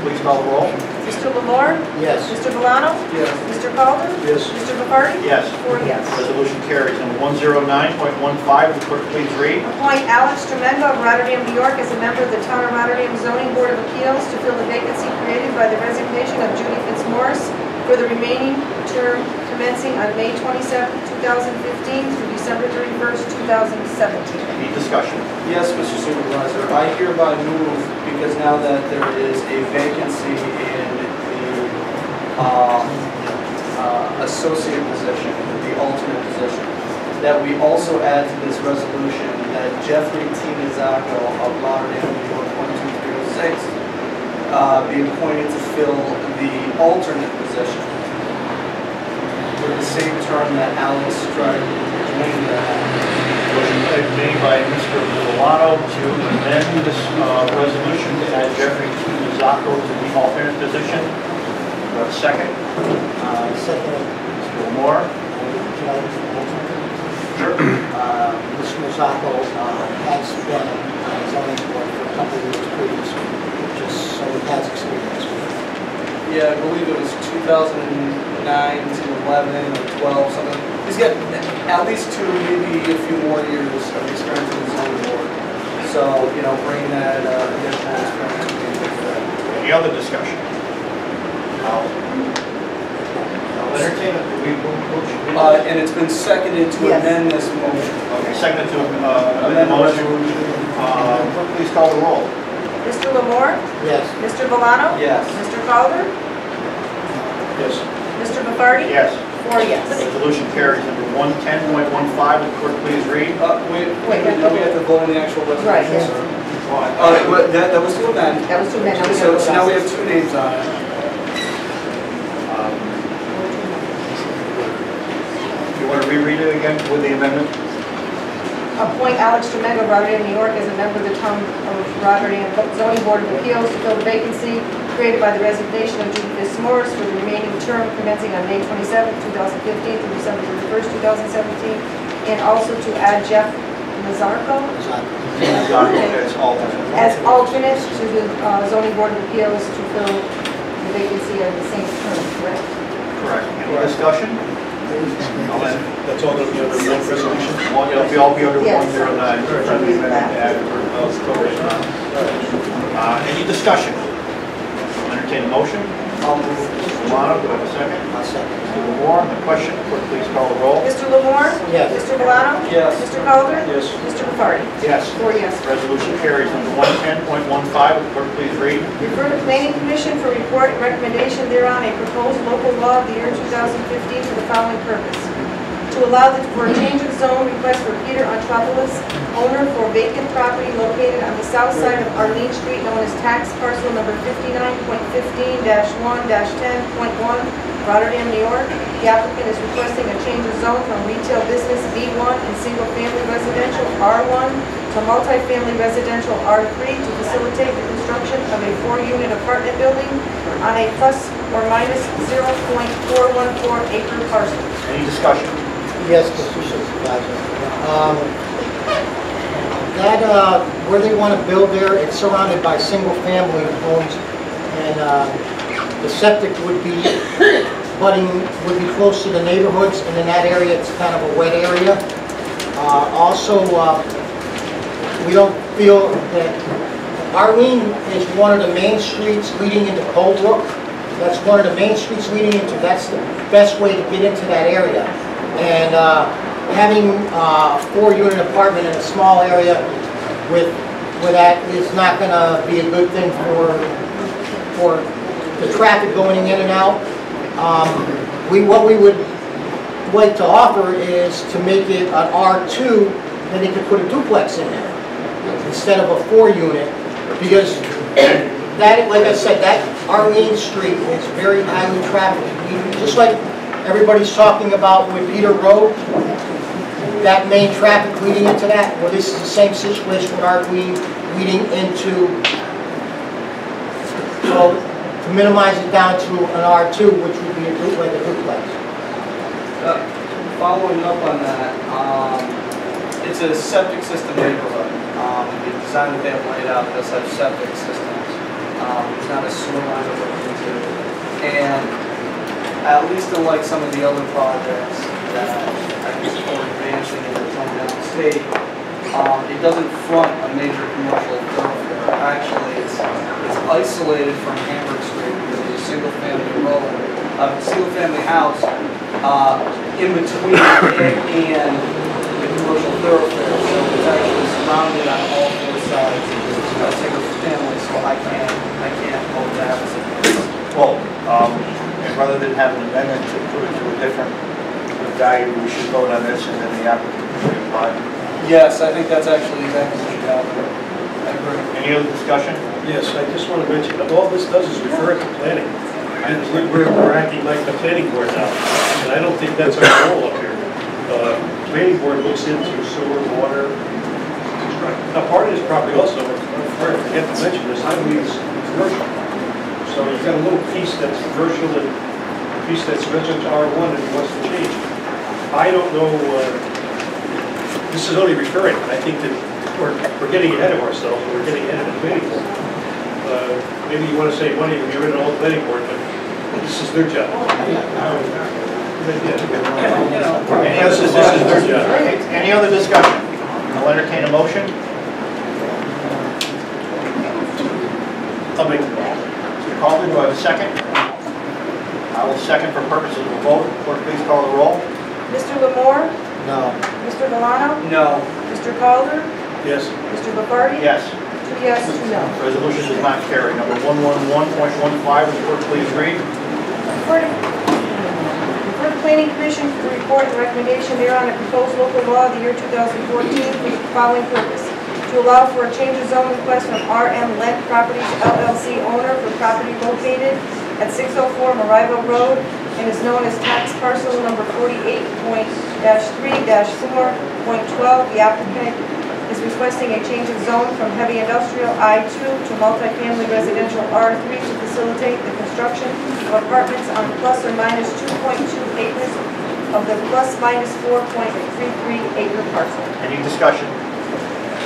Please call the roll. Mr. Lamore? Yes. Mr. Valano? Yes. Mr. Calder? Yes. Mr. Bafardi? Yes. 4 yes. Resolution carries. Number 109.15, will the clerk please read? Appoint Alex Tremengo of Rotterdam, New York, as a member of the Town of Rotterdam Zoning Board of Appeals to fill the vacancy created by the resignation of Judy Fitzmaurice for the remaining term commencing on May 27, 2015 through December 31st, 2017. Any discussion? Yes, Mr. Supervisor, I hereby move, because now that there is a vacancy in the associate position, the alternate position, that we also add to this resolution that Jeffrey T. Nizzaco of Rotterdam, New York, 12306, be appointed to fill the alternate position for the same term that Alex Strider joined that. Motion made by Mr. Valano to amend this resolution to add Jeffrey T. Nizzaco to the alternate position. Do I have a second? Second. Mr. Lamore? Sure. Mr. Nizzaco has been on his zoning board for a couple of years previously, just so he has experience with it. Yeah, I believe it was 2009 to 11 or 12, something. He's got at least 2, maybe a few more years of experience in the zoning board. So, you know, bring that additional experience to me. Any other discussion? I'll entertain it. And it's been seconded to amend this motion. Okay, seconded to amend the motion. Please call the roll. Mr. Lamore? Yes. Mr. Valano? Yes. Mr. Calder? Yes. Mr. Bafardi? Yes. 4 yes. Resolution carries. Number 110.15, will the clerk please read? Wait, now we have to vote on the actual resolution. Right. That was to amend. That was to amend. So now we have 2 names on it. You want to reread it again with the amendment? Appoint Alex Tremengo of Rotterdam, New York, as a member of the Town of Rotterdam Zoning Board of Appeals to fill the vacancy created by the resignation of Judy Fitzmaurice for the remaining term commencing on May 27, 2015 through December 31st, 2017, and also to add Jeff Nizzaco as alternate to the Zoning Board of Appeals to fill the vacancy of the same term, correct? Correct. Any discussion? That's all going to be under one resolution? Well, it'll all be under Yes. 109. Any discussion? Entertain a motion. I'll move. Mr. Milano, do I have a second? I'll second. Mr. Lamore, on the question, clerk please call the roll. Mr. Lamore? Yes. Mr. Milano? Yes. Mr. Calder? Yes. Mr. McCarty? Yes. 4 yes. Resolution carries. Number 110.15, clerk please read. Refer to Planning Commission for report and recommendation thereon a proposed local law of the year 2015 for the following purpose. To allow for a change of zone request for Peter Antropoulos, owner for vacant property located on the south side of Arlene Street known as tax parcel number 59.15-1-10.1, Rotterdam, New York. The applicant is requesting a change of zone from retail business B1 and single-family residential R1 to multifamily residential R3 to facilitate the construction of a 4-unit apartment building on a plus or minus 0.414 acre parcel. Any discussion? Yes, Mr. Supervisor. Where they want to build there, it's surrounded by single-family homes, and the septic would be close to the neighborhoods, and in that area, it's kind of a wet area. Also, we don't feel that Arlene is one of the main streets leading into Colebrook. That's one of the main streets leading into, that's the best way to get into that area. And having a 4-unit apartment in a small area with that is not going to be a good thing for the traffic going in and out. What we would like to offer is to make it an R2, then they could put a duplex in there instead of a 4-unit, because that, like I said, that Arlene Street is very highly trafficked. Just like everybody's talking about with Peter Road, that main traffic leading into that, well, this is the same situation with Arlene leading into, well, to minimize it down to an R2, which would be like a duplex. Following up on that, it's a septic system neighborhood. The design that they have laid out does have septic systems. It's not a sewer line to look into. And at least unlike some of the other projects that I think are advancing in the hometown state, it doesn't front a major commercial thoroughfare. Actually, it's isolated from Hamburg Street. There's a single-family road, single-family house in between it and the commercial thoroughfare. So it's actually surrounded on all 4 sides by single-family. So I can't hold that as a Well, and rather than have an amendment to put it to a different value, we should vote on this and then the applicant can apply. Yes, I think that's actually exactly what you got there. I agree. Any other discussion? Yes, I just want to mention that all this does is refer it to planning. And we're acting like the planning board now, and I don't think that's our role up here. Planning board looks into sewer, water. Now, part of this property also, I forget to mention this, I believe is commercial. So you've got a little piece that's commercial and a piece that's residential R1 and he wants to change. I don't know, this is only referring. I think that we're getting ahead of ourselves, and we're getting ahead of the planning board. Maybe you want to save money and get rid of all the planning board, but this is their job. This is their job. Any other discussion? I'll entertain a motion. I'll make the motion. Mr. Calder, do I have a second? I will second for purposes of a vote. Clerk, please call the roll. Mr. Lamore? No. Mr. Milano? No. Mr. Calder? Yes. Mr. McCarty? Yes. 2 yes, 2 no. Resolution does not carry. Number 111.15, the clerk please read. Refer to Planning Commission for report and recommendation thereon a proposed local law of the year 2014 for the following purpose. To allow for a change of zone request from RM Lent Properties LLC owner for property located at 604 Mariva Road and is known as tax parcel number 48.3-4.12. The applicant is requesting a change of zone from heavy industrial I2 to multifamily residential R3 to facilitate the construction of apartments on plus or minus 2.2 acres of the plus minus 4.33 acre parcel. Any discussion?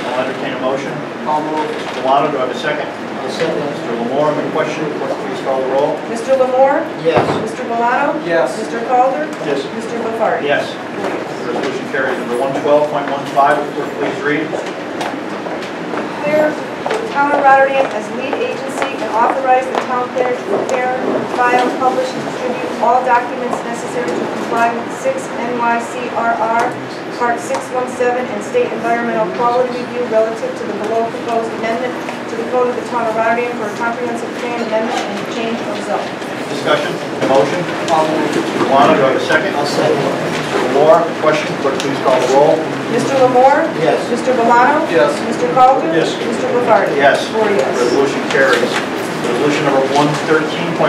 I'll I'll entertain a motion. I'll move. Mr. Milano, do I have a second? I'll second. Mr. Lamore on the question, clerk, please call the roll. Mr. Lamore? Yes. Mr. Milano? Yes. Mr. Calder? Yes. Mr. Bofardi? Yes. Resolution carries. Number 112.15, clerk, please read. Declare the Town of Rotterdam as lead agency and authorize the town planner to prepare, file, publish, and distribute all documents necessary to comply with 6 NYCRR Part 617 and State Environmental Quality Review relative to the below proposed amendment to the Code of the Town of Rotterdam for a comprehensive plan amendment and change of zone. Discussion, motion. I'll move. Mr. Milano, do I have a second? I'll second. Mr. Lamore, question, clerk, please call the roll. Mr. Lamore? Yes. Mr. Milano? Yes. Mr. Calder? Yes. Mr. Bofardi? Yes. 4 yes. Resolution carries. Resolution number 113.15,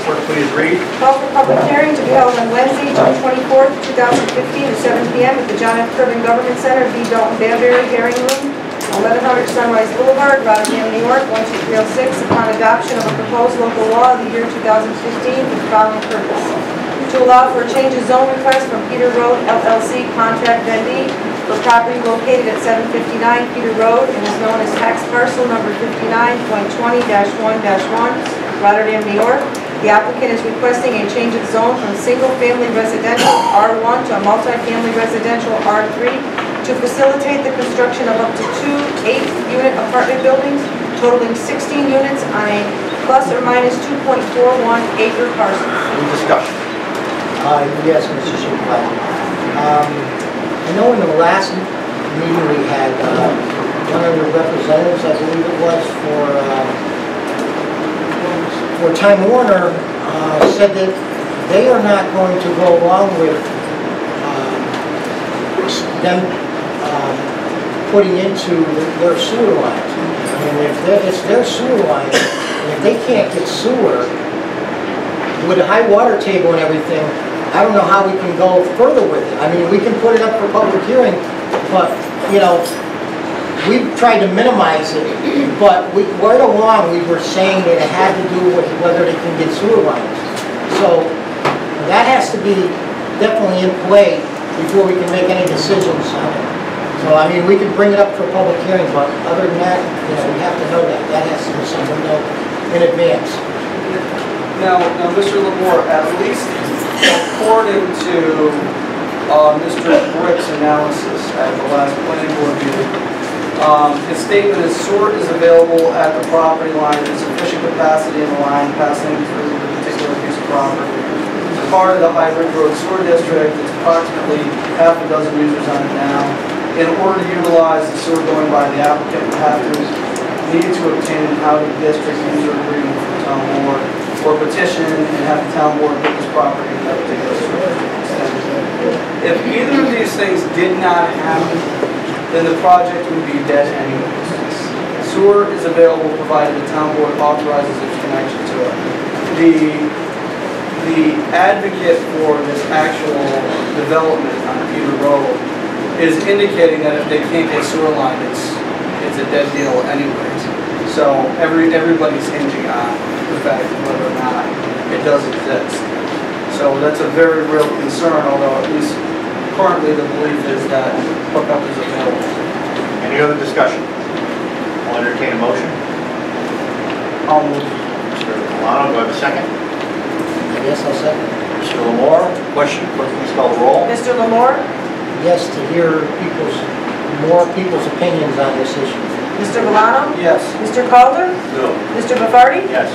clerk, please read. Call for public hearing to be held on Wednesday, June 24th, 2015 at 7 p.m. at the John F. Kirby Government Center, B. Dalton Danbury Hearing Room, 1100 Sunrise Boulevard, Rotterdam, New York, 12306, upon adoption of a proposed local law of the year 2015 for the following purpose. To allow for a change of zone request from Peter Road LLC Contract Vendee for property located at 759 Peter Road and is known as tax parcel number 59.20-1-1, Rotterdam, New York. The applicant is requesting a change of zone from single-family residential R1 to a multi-family residential R3 to facilitate the construction of up to 2 8-unit apartment buildings totaling 16 units on a plus or minus 2.41 acre parcel. Any discussion? Yes, Mr. Supervisor. I know in the last meeting we had, one of the representatives, I believe it was, for Time Warner, said that they are not going to go along with them putting into their sewer lines. I mean, it's their sewer lines, and if they can't get sewer, with the high water table and everything, I don't know how we can go further with it. I mean, we can put it up for public hearing, but, you know, we've tried to minimize it, but right along, we were saying that it had to do with whether they can get sewer lines. So that has to be definitely in play before we can make any decisions on it. So, I mean, we can bring it up for public hearing, but other than that, you know, we have to know that. That has to be something we know in advance. Now, Mr. Lamore, at least according to Mr. Brick's analysis at the last planning board meeting, his statement is sewer is available at the property line in sufficient capacity in the line passing through the particular piece of property. As part of the hybrid road sewer district, it's approximately half a dozen users on it now. In order to utilize the sewer going by, the applicant would have to need to obtain an out-of-district user agreement from the town board, or petition and have the town board put this property in that particular sewer. If either of these things did not happen, then the project would be dead anyways. Sewer is available provided the town board authorizes its connection to it. The advocate for this actual development on Peter Road is indicating that if they can't get sewer line, it's a dead deal anyways. So everybody's hinging on the fact of whether or not it does exist. So that's a very real concern, although at least currently the belief is that hookup is available. Any other discussion? I'll entertain a motion. I'll move. Mr. Milano, do I have a second? Yes, I'll second. Mr. Lamore, question, clerk, please call the roll. Mr. Lamore? Yes, to hear more people's opinions on this issue. Mr. Milano? Yes. Mr. Calder? No. Mr. Bofardi? Yes.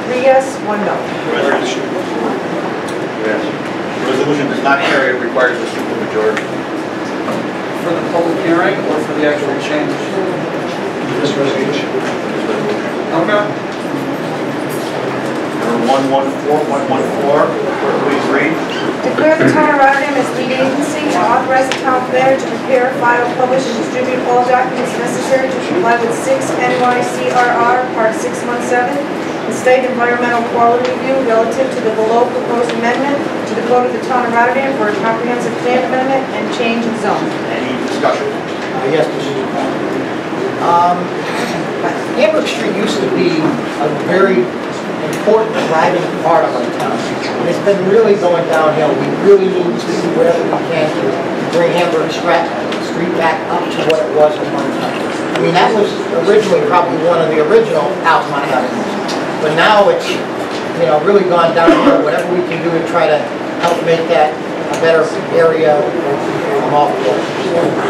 3 yes, 1 no. Resolution. Yes. Resolution does not carry, it requires a supermajority. For the public hearing or for the actual change? This resolution. Okay. Number 114.14, clerk, please read. Declare the Town of Rotterdam as lead agency and authorize the town planner to prepare, file, publish, and distribute all documents necessary to comply with 6 NYCRR Part 617, the State Environmental Quality Review relative to the below proposed amendment to the Code of the Town of Rotterdam for a comprehensive plan amendment and change of zone. Any discussion? Yes, Mr. Supervisor. Hamburg Street used to be a very important driving part of our town. And it's been really going downhill. We really need to do whatever we can to bring Hamburg street back up to what it was at one time. I mean, that was originally probably one of the original Altamont avenues. But now it's, you know, really gone downhill. Whatever we can do to try to help make that a better area, I'm all for it.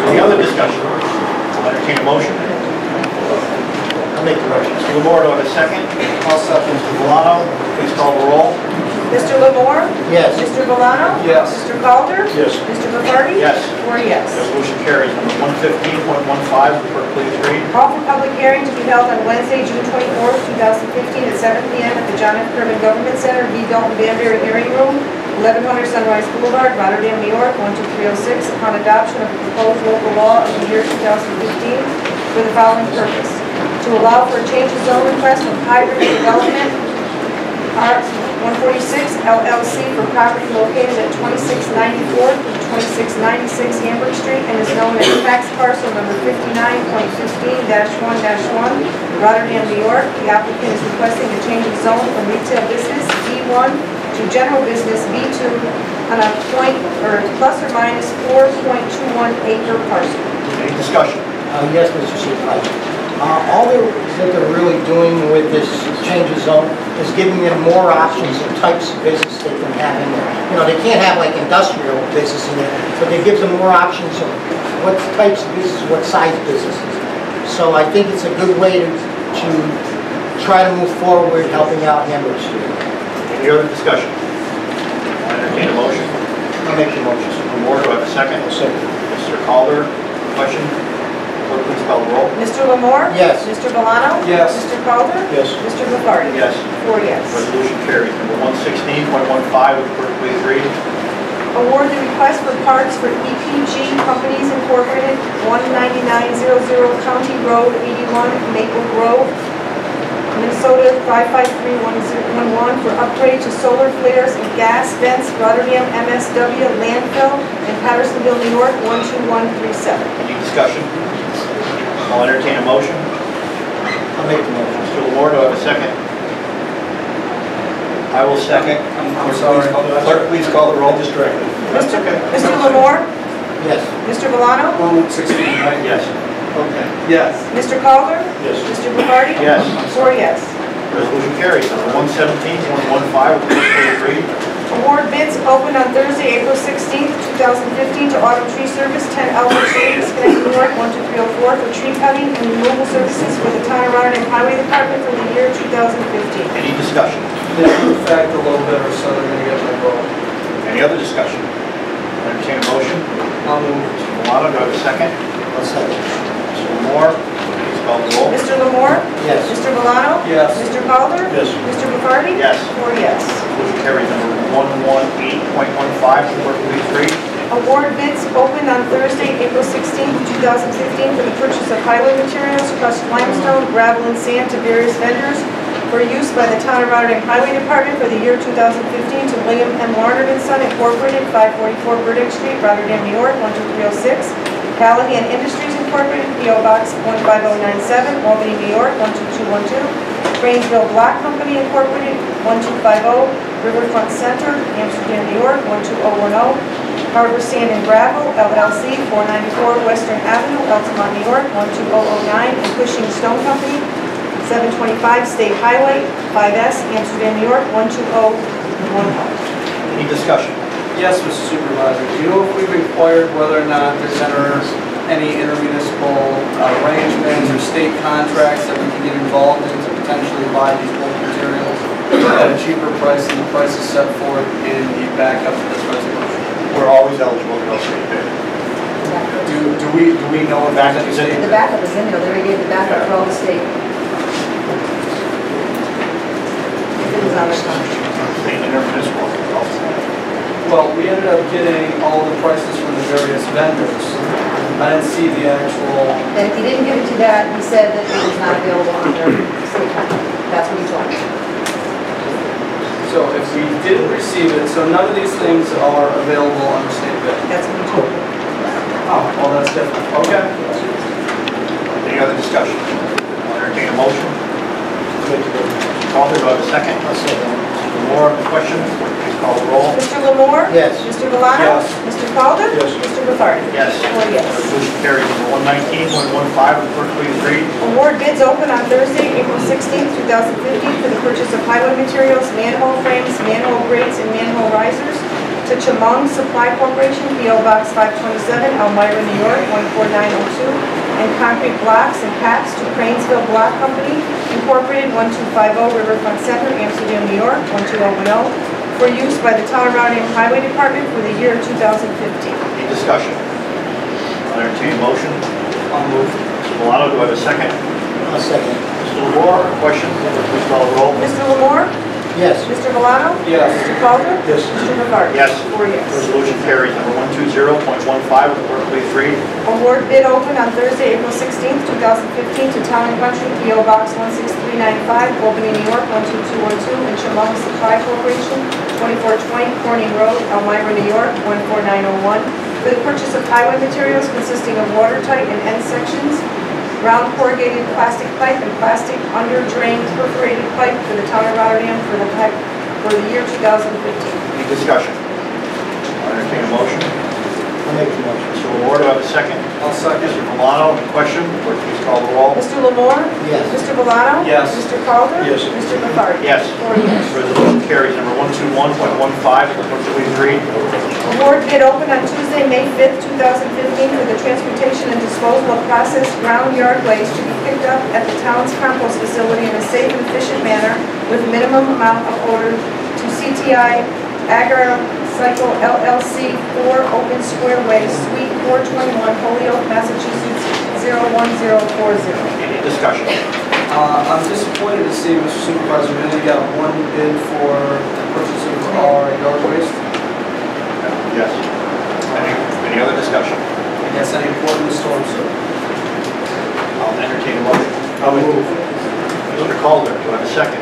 Any other discussion? I'll entertain a motion. I'll make the motion. Mr. Lamore, do I have a second? I'll second. Mr. Valano, please call the roll. Mr. Lamore? Yes. Mr. Valano? Yes. Mr. Calder? Yes. Mr. McCarty? Yes. 4 yes. Resolution carries. Number 115.15, clerk, please read. Call for public hearing to be held on Wednesday, June 24th, 2015 at 7 p.m. at the John F. Kerman Government Center, V. Dalton Banbury Hearing Room, 1100 Sunrise Boulevard, Rotterdam, New York, 12306, upon adoption of the proposed local law of the year 2015 for the following purpose: to allow for a change of zone request from hybrid development R146 LLC for property located at 2694 through 2696 Hamburg Street and is known as tax parcel number 59.15-1-1, Rotterdam, New York. The applicant is requesting a change of zone from retail business B1 to general business B2 on a point or plus or minus 4.21 acre parcel. Any discussion? Yes, Mr. Supervisor. All that they're really doing with this change of zone is giving them more options of types of business they can have in there. You know, they can't have like industrial business in there, but it gives them more options of what types of business, what size businesses. So I think it's a good way to try to move forward helping out Hamburg Street. Any other discussion? I'll entertain a motion. I'll make the motion. Mr. Lamore, do I have a second? Second. Mr. Calder, question? Clerk, please call the roll. Mr. Lamore? Yes. Mr. Valano? Yes. Mr. Calder? Yes. Mr. McCarty? Yes. 4 yes. Resolution carries. Number 116.15, would the clerk please read? Award the request for parts for EPG Companies Incorporated, 19900 County Road 81, Maple Grove, Minnesota 55311 for upgrade to solar flares and gas vents, Rotterdam MSW landfill, in Pattersonville, New York 12137. Any discussion? I'll entertain a motion. I'll make the motion. Mr. Lamore, do I have a second? I will second. I'm sorry. Clerk, please call the roll. Distracted. That's okay. Mr. Lamore? Yes. Mr. Valano? 116, right? Yes. Okay. Yes. Mr. Calder? Yes. Mr. McCarty? Yes. 4 yes. Resolution carries. Number 117.15, would the clerk please read? Award bids opened on Thursday, April 16th, 2015 to Autumn Tree Service, 10 Elmwood Street, Schenectady, New York, 12304 for tree cutting and removal services for the Town of Rotterdam Highway Department for the year 2015. Any discussion? In fact, a little bit or so they're gonna get my vote. Any other discussion? I'll entertain a motion. I'll move. Mr. Milano, do I have a second? I'll second. Mr. Lamore, please call the roll. Mr. Lamore? Yes. Mr. Valano? Yes. Mr. Calder? Yes. Mr. McCarty? Yes. 4 yes. Resolution carries. Number 118.15, clerk please read? Award bids opened on Thursday, April 16th, 2015 for the purchase of highway materials, crushed limestone, gravel, and sand to various vendors for use by the Town of Rotterdam Highway Department for the year 2015 to William M. Larned & Son Incorporated, 544 Burdick Street, Rotterdam, New York, 12306. Callahan Industries Incorporated, P.O. Box 15097, Albany, New York, 12212. Cranesville Block Company Incorporated, 1250 Riverfront Center, Amsterdam, New York, 12010. Harbor Sand and Gravel, LLC, 494 Western Avenue, Altamont, New York, 12009. And Cushing Stone Company, 725 State Highway, 5S, Amsterdam, New York, 12010. Any discussion? Yes, Mr. Supervisor. Do you know if we've inquired whether or not there's any intermunicipal arrangements or state contracts that we can get involved in to potentially buy these bulk materials at a cheaper price than the prices set forth in the backup of this resolution? We're always eligible to go state bid. Do we know if there's any state? The backup is in there, they already gave the backup for all the state. It was on the contract. State intermunicipal. Well, we ended up getting all the prices from the various vendors. I didn't see the actual. And if he didn't give it to that, he said that it was not available under state contract. That's what he told me. So if we didn't receive it, so none of these things are available under state bid. That's what he told me. Oh, well, that's different. Okay. Any other discussion? I'll entertain a motion. Calder, do I have a second? I'll second. Lamore on the question, please call the roll. Mr. Lamore? Yes. Mr. Valano? Yes. Mr. Calder? Yes. Mr. Bofardi? Yes. 4 yes. Resolution carries. Number 119, 115, will the clerk please read? Award bids open on Thursday, April 16th, 2015 for the purchase of highway materials, manhole frames, manhole grates, and manhole risers to Chemung Supply Corporation, P.O. Box 527, Elmira, New York, 14902, and concrete blocks and caps to Cranesville Block Company, Incorporated, 1250 Riverfront Center, Amsterdam, New York, 12010, for use by the Town of Rotterdam Highway Department for the year 2015. Any discussion? I'll entertain a motion. I'll move. Mr. Milano, do I have a second? I'll second. Mr. Lamore, question, please call the roll. Mr. Lamore? Yes. Mr. Valano? Yes. Mr. Calder? Yes. Mr. Bofardi? Yes. 4 yes. Resolution carries. Number 120.15, will the clerk please read? Award bid open on Thursday, April 16th, 2015 to Town and Country, P.O. Box 16395, Albany, New York, 12212, and Chemung Supply Corporation, 2420 Corning Road, Elmira, New York, 14901, for the purchase of highway materials consisting of watertight and end sections, round corrugated plastic pipe and plastic under drain perforated pipe for the Town of Rotterdam for the year 2015. Any discussion? I'll entertain a motion. I'll make the motion. Mr. Lamore, do I have a second? I'll second. Mr. Milano, question, clerk please call the roll. Mr. Lamore? Yes. Mr. Valano? Yes. Mr. Calder? Yes. Mr. Bofardi? Yes. 4 yes. Resolution carries. Number 121.15, will the clerk please read? Award bid open on Tuesday, May 5th, 2015 for the transportation and disposal of processed ground yard waste to be picked up at the town's compost facility in a safe and efficient manner with minimum amount of order to CTI Agri-Cycle LLC 4 Open Square Way, Suite 421, Holyoke, Massachusetts 01040. Any discussion? I'm disappointed to see, Mr. Supervisor, we only got one bid for the purchase of our yard waste. Yes. Any other discussion? I guess any important storm sewer. I'll entertain a motion. I'll move. Mr. Calder, do I have a second?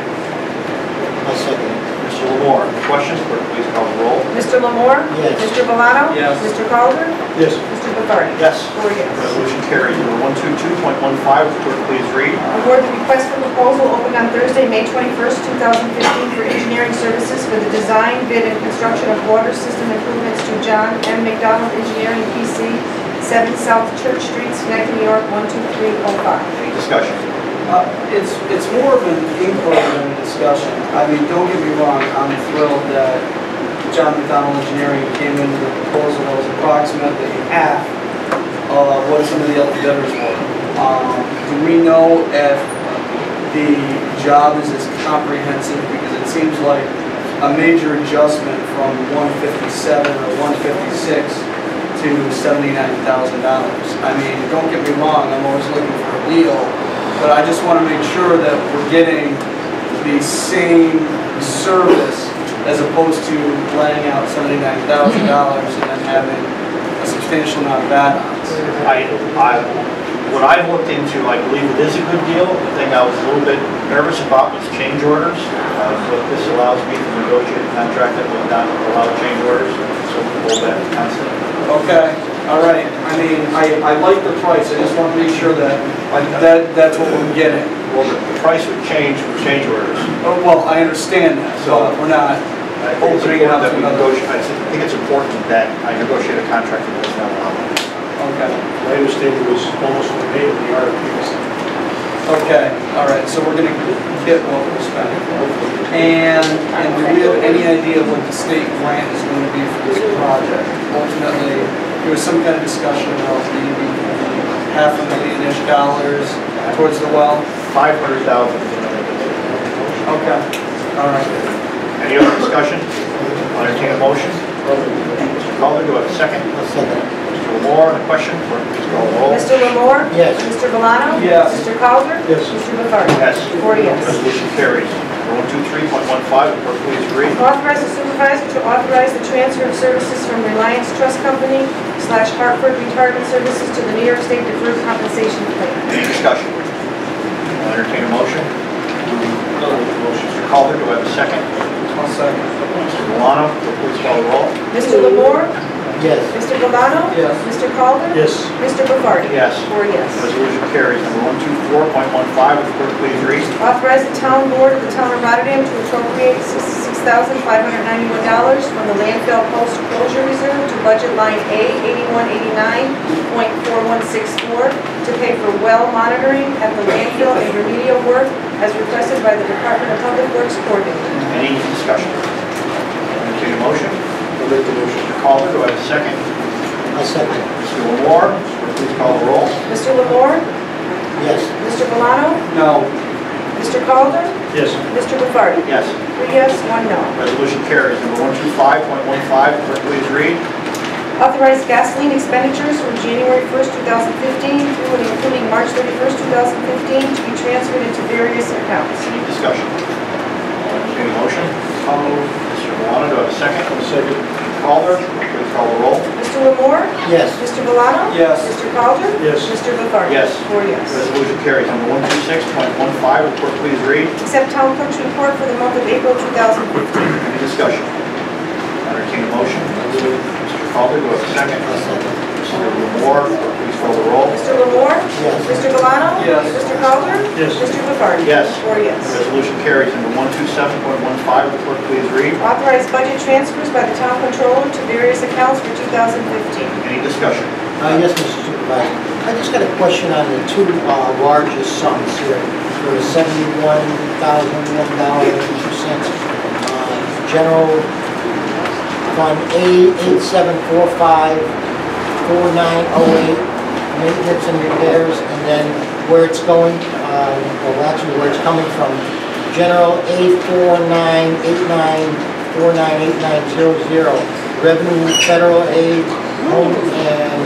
I'll second. Mr. Lamore, question, clerk please call the roll. Mr. Lamore? Yes. Mr. Valano? Yes. Mr. Calder? Yes. Mr. Bofardi? Yes. 4 yes. Resolution carries. Number 122.15, will the clerk please read? Award the request for proposal opened on Thursday, May 21st, 2015 for engineering services for the design, bid, and construction of water system improvements to John M. McDonald Engineering, P.C., 7 South Church Street, Schenectady, New York, 12305. Any discussion? It's more of an inquiry than a discussion. I mean, don't get me wrong, I'm thrilled that John McDonald Engineering came in with a proposal that was approximately half of what some of the other bidders were. Do we know if the job is as comprehensive? Because it seems like a major adjustment from 157 or 156 to $79,000. I mean, don't get me wrong, I'm always looking for a deal. But I just want to make sure that we're getting the same service as opposed to laying out $79,000 and then having a substantial amount of add-ons. What I've looked into, I believe it is a good deal. The thing I was a little bit nervous about was change orders. So this allows me to negotiate a contract that will not allow change orders. So we'll hold that constant. Okay, all right. I mean, I like the price. I just want to make sure that that's what we're getting. Well, the price would change with change orders. Oh, well, I understand that, so we're not I think it's opening it up important that to we another. negotiate. I think it's important that I negotiate a contract that does not allow that. Okay. I understand it was almost made in the RFPs. Okay, all right, so we're gonna get what we're spending. And do we have any idea what the state grant is going to be for this project? Ultimately, there was some kind of discussion about maybe $500,000-ish towards the well. 500,000. Okay, all right. Any other discussion? I'll entertain a motion. Mr. Calder, do I have a second? I'll second. Mr. Lamore, on the question, clerk please call the roll. Mr. Lamore? Yes. Mr. Valano? Yes. Mr. Calder? Yes. Mr. Bofardi? Yes. 4 yes. Resolution carries. Number 123.15, clerk please read. Authorize the supervisor to authorize the transfer of services from Reliance Trust Company / Hartford Retirement Services to the New York State Deferred Compensation Plan. Any discussion? I'll entertain a motion. Mr. Calder, do I have a second? I'll second. Mr. Milano, please call the roll. Mr. Lamore? Yes. Mr. Romano? Yes. Mr. Calder? Yes. Mr. Bofardi? Yes. 4 yes. Resolution carries. Number 124.15, would the clerk please read? Authorize the town board of the town of Rotterdam to appropriate $66,591 from the landfill post-closure reserve to budget line A 8189.4164 to pay for well monitoring at the landfill and remedial work as requested by the Department of Public Works Coordinator. Any discussion? Entertained a motion? I'll make the motion. Mr. Calder, do I have a second? I second. Mr. Lamore, please call the roll. Mr. Lamore? Yes. Mr. Romano? No. Mr. Calder? Yes. Mr. Bofardi? Yes. 3 yes, 1 no. Resolution carries. Number 125.15, clerk please read. Authorize gasoline expenditures from January 1st, 2015 through and including March 31st, 2015 to be transferred into various accounts. Any discussion? Entertained a motion? I'll move. Mr. Milano, do I have a second? Second. Mr. Calder, please call the roll. Mr. Lamore? Yes. Mr. Milano? Yes. Mr. Calder? Yes. Mr. Bofardi? Yes. 4 yes. Resolution carries. Number 126.15, would the clerk please read? Accept town clerk's report for the month of April 2015. Any discussion? Entertained a motion? Mr. Calder, do I have a second? Mr. Lamore, please call the roll. Mr. Lamore? Yes. Mr. Milano? Yes. Mr. Calder? Yes. Mr. Bofardi? Yes. 4 yes. Resolution carries. Number 127.15, would the clerk please read? Authorize budget transfers by the town controller to various accounts for 2015. Any discussion? Yes, Mr. Supervisor. I just got a question on the two largest sums here. There was $71,001.02. General Fund A87454908, maintenance and repairs, and then where it's going, well actually where it's coming from. General A4989498900, revenue, federal aid, home and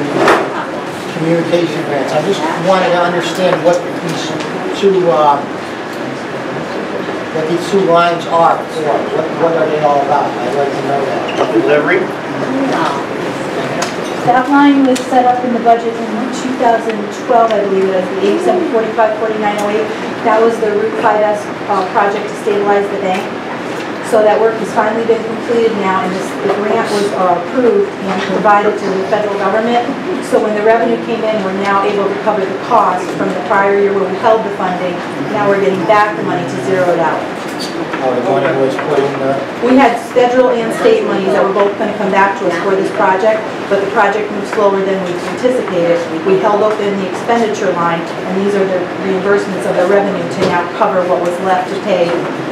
communication grants. I just wanted to understand what these two lines are for. What are they all about? I'd like to know that. Delivery? That line was set up in the budget in 2012, I believe it was, the 87454908. That was the Route 5S project to stabilize the bank. So that work has finally been completed now, and the grant was approved and provided to the federal government. So when the revenue came in, we're now able to cover the cost from the prior year where we held the funding. Now we're getting back the money to zero it out. The money was put in the... We had federal and state monies that were both going to come back to us for this project, but the project moved slower than we anticipated. We held up in the expenditure line, and these are the reimbursements of the revenue to now cover what was left to pay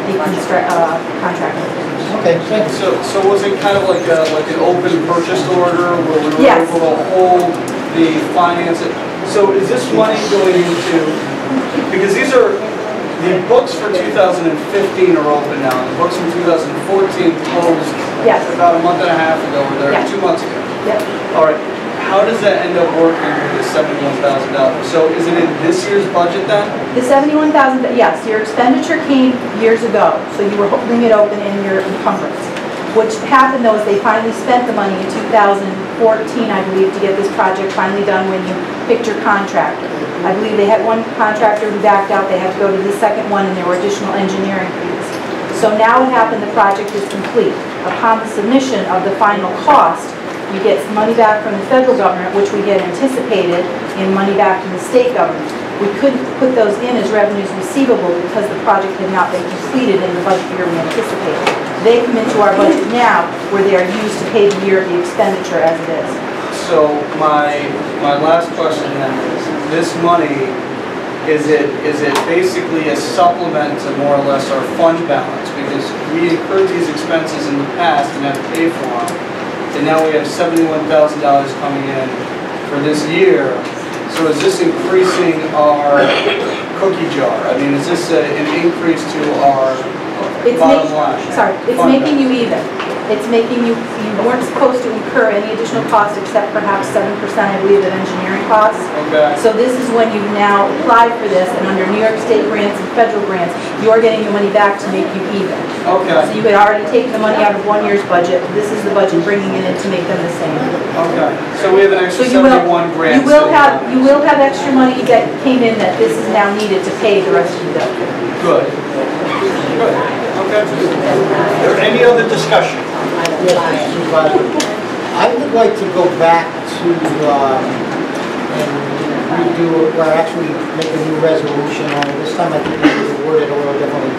the contractor. Okay, thanks. So was it kind of like an open purchase order where we were Yes. able to hold the finance? So is this money going into, because these are, the books for 2015 are open now. The books from 2014 closed about a month and a half ago, or there 2 months ago. Yep. All right. How does that end up working with the $71,000? So is it in this year's budget then? The $71,000, yes, your expenditure came years ago, so you were holding it open in your encumbrance. What happened though is they finally spent the money in 2014, I believe, to get this project finally done when you picked your contractor. I believe they had one contractor who backed out, they had to go to the second one, and there were additional engineering fees. So now what happened, the project is complete. Upon the submission of the final cost, you get money back from the federal government, which we get anticipated, and money back from the state government. We couldn't put those in as revenues receivable because the project had not been completed in the budget year we anticipated. They come into our budget now where they are used to pay the year of the expenditure as it is. So my last question then is, this money, is it basically a supplement to more or less our fund balance? Because we incurred these expenses in the past and had to pay for them. And now we have $71,000 coming in for this year. So is this increasing our cookie jar? I mean, is this an increase to our bottom line? Sorry, it's making you even. It's making you weren't supposed to incur any additional costs except perhaps 7%, I believe, of engineering costs. Okay. So this is when you've now applied for this, and under New York State grants and federal grants, you're getting your money back to make you even. Okay. So you had already taken the money out of 1 year's budget. This is the budget bringing it in to make them the same. Okay. So we have an extra So 71 grand. you will have extra money that came in that this is now needed to pay the rest of the bill. Good. Good. Okay. Is there any other discussion? Yes, Mr. Supervisor. I would like to go back to, and redo, or actually make a new resolution, and this time I think we need to word it a little differently.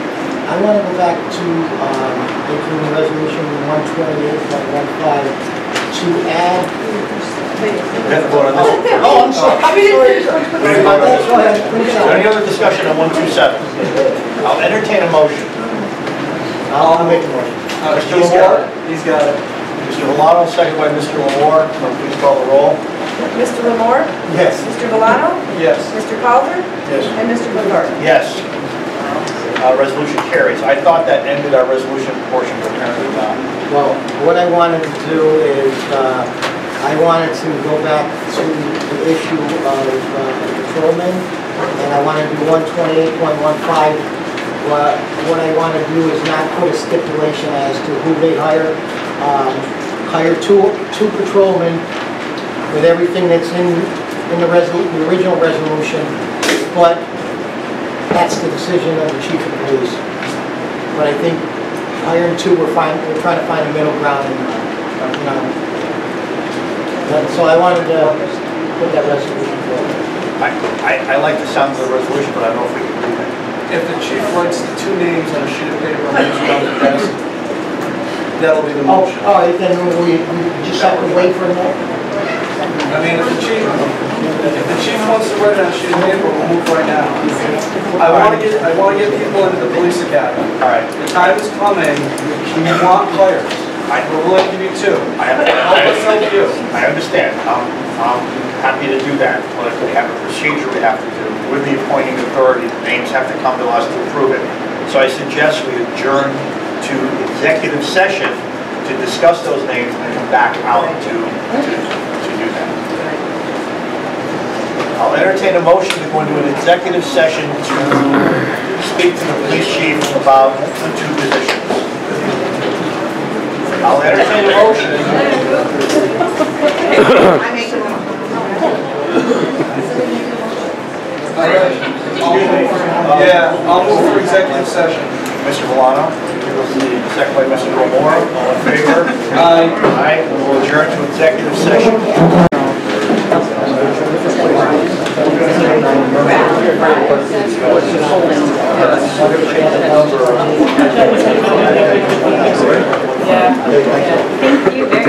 I want to go back to making resolution 128.15 to add. Oh, I'm sorry. Go ahead. Is there any other discussion on 127? I'll entertain a motion. I'll make a motion. Mr. Lamore? He's got it. Mr. Villano, second by Mr. Lamore. Please call the roll. Mr. Lamore? Yes. Mr. Villano? Yes. Mr. Calder? Yes. And Mr. Bavard? Yes. Resolution carries. I thought that ended our resolution portion, but apparently not. Well, what I wanted to do is, I wanted to go back to the issue of patrolmen, and I want to do 128.15. What I want to do is not put a stipulation as to who they hire. Hire two patrolmen with everything that's in the original resolution, but that's the decision of the chief of police. But I think hiring two, we're trying to find a middle ground, and so I wanted to put that resolution forward. I like the sound of the resolution, but I don't know if we can do that. If the chief writes the two names on a sheet of paper and hands it on the desk, that'll be the motion. Oh, then we just have to wait for that? I mean, if the chief wants to write it on a sheet of paper, we'll move right now. I want to get people into the police academy. All right. The time is coming. We want hires. We're willing to give you two. Let's help you. I understand. I'm happy to do that, but we have a procedure we have to do. With the appointing authority, the names have to come to us to approve it. So I suggest we adjourn to executive session to discuss those names and then come back out to do that. I'll entertain a motion to go into an executive session to speak to the police chief about the two positions. I'll entertain a motion. I'll move for executive session. Mr. Villano, second by Mr. Lamore. All in favor? Aye. Aye. We'll adjourn to executive session. Thank you very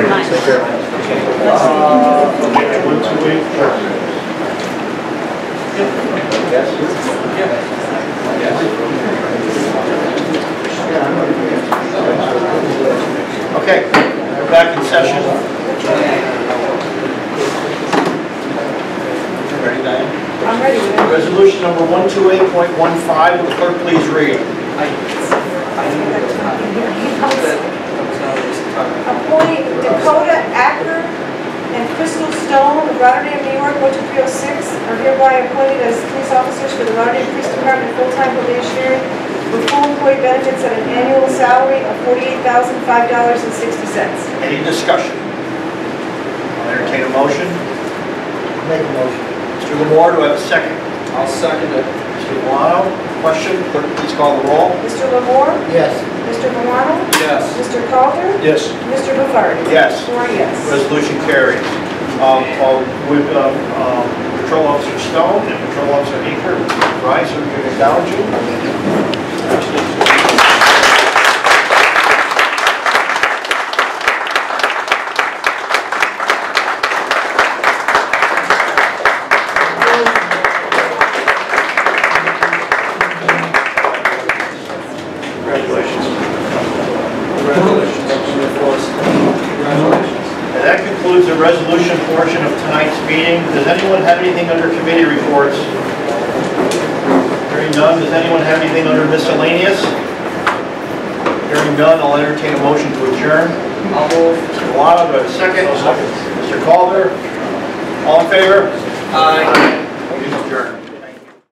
much. Okay, we're back in session. Ready, Diane? I'm ready. Resolution number 128.15, will the clerk please read? Appoint Dakota Acker and Crystal Stone of Rotterdam, New York, 12306, are hereby appointed as police officers for the Rotterdam Police Department full-time probationary with full employee benefits at an annual salary of $48,005.60. Any discussion? I'll entertain a motion. Make a motion. Mr. Lamore, do I have a second? I'll second it. Mr. Villano, question? Clerk, please call the roll. Mr. Lamore? Yes. Mr. Villano? Yes. Mr. Calder? Yes. Mr. Bavard? Yes. 4 yes. Resolution carries. With Patrol Officer Stone and Patrol Officer Aker, rise so we can acknowledge you. Congratulations. And that concludes the resolution portion of tonight's meeting. Does anyone have anything under committee reports? Hearing none, does anyone have anything under miscellaneous? Hearing none, I'll entertain a motion to adjourn. I'll move. Mr. Milano, do I have a second? Mr. Calder? All in favor? Aye. Meeting adjourned.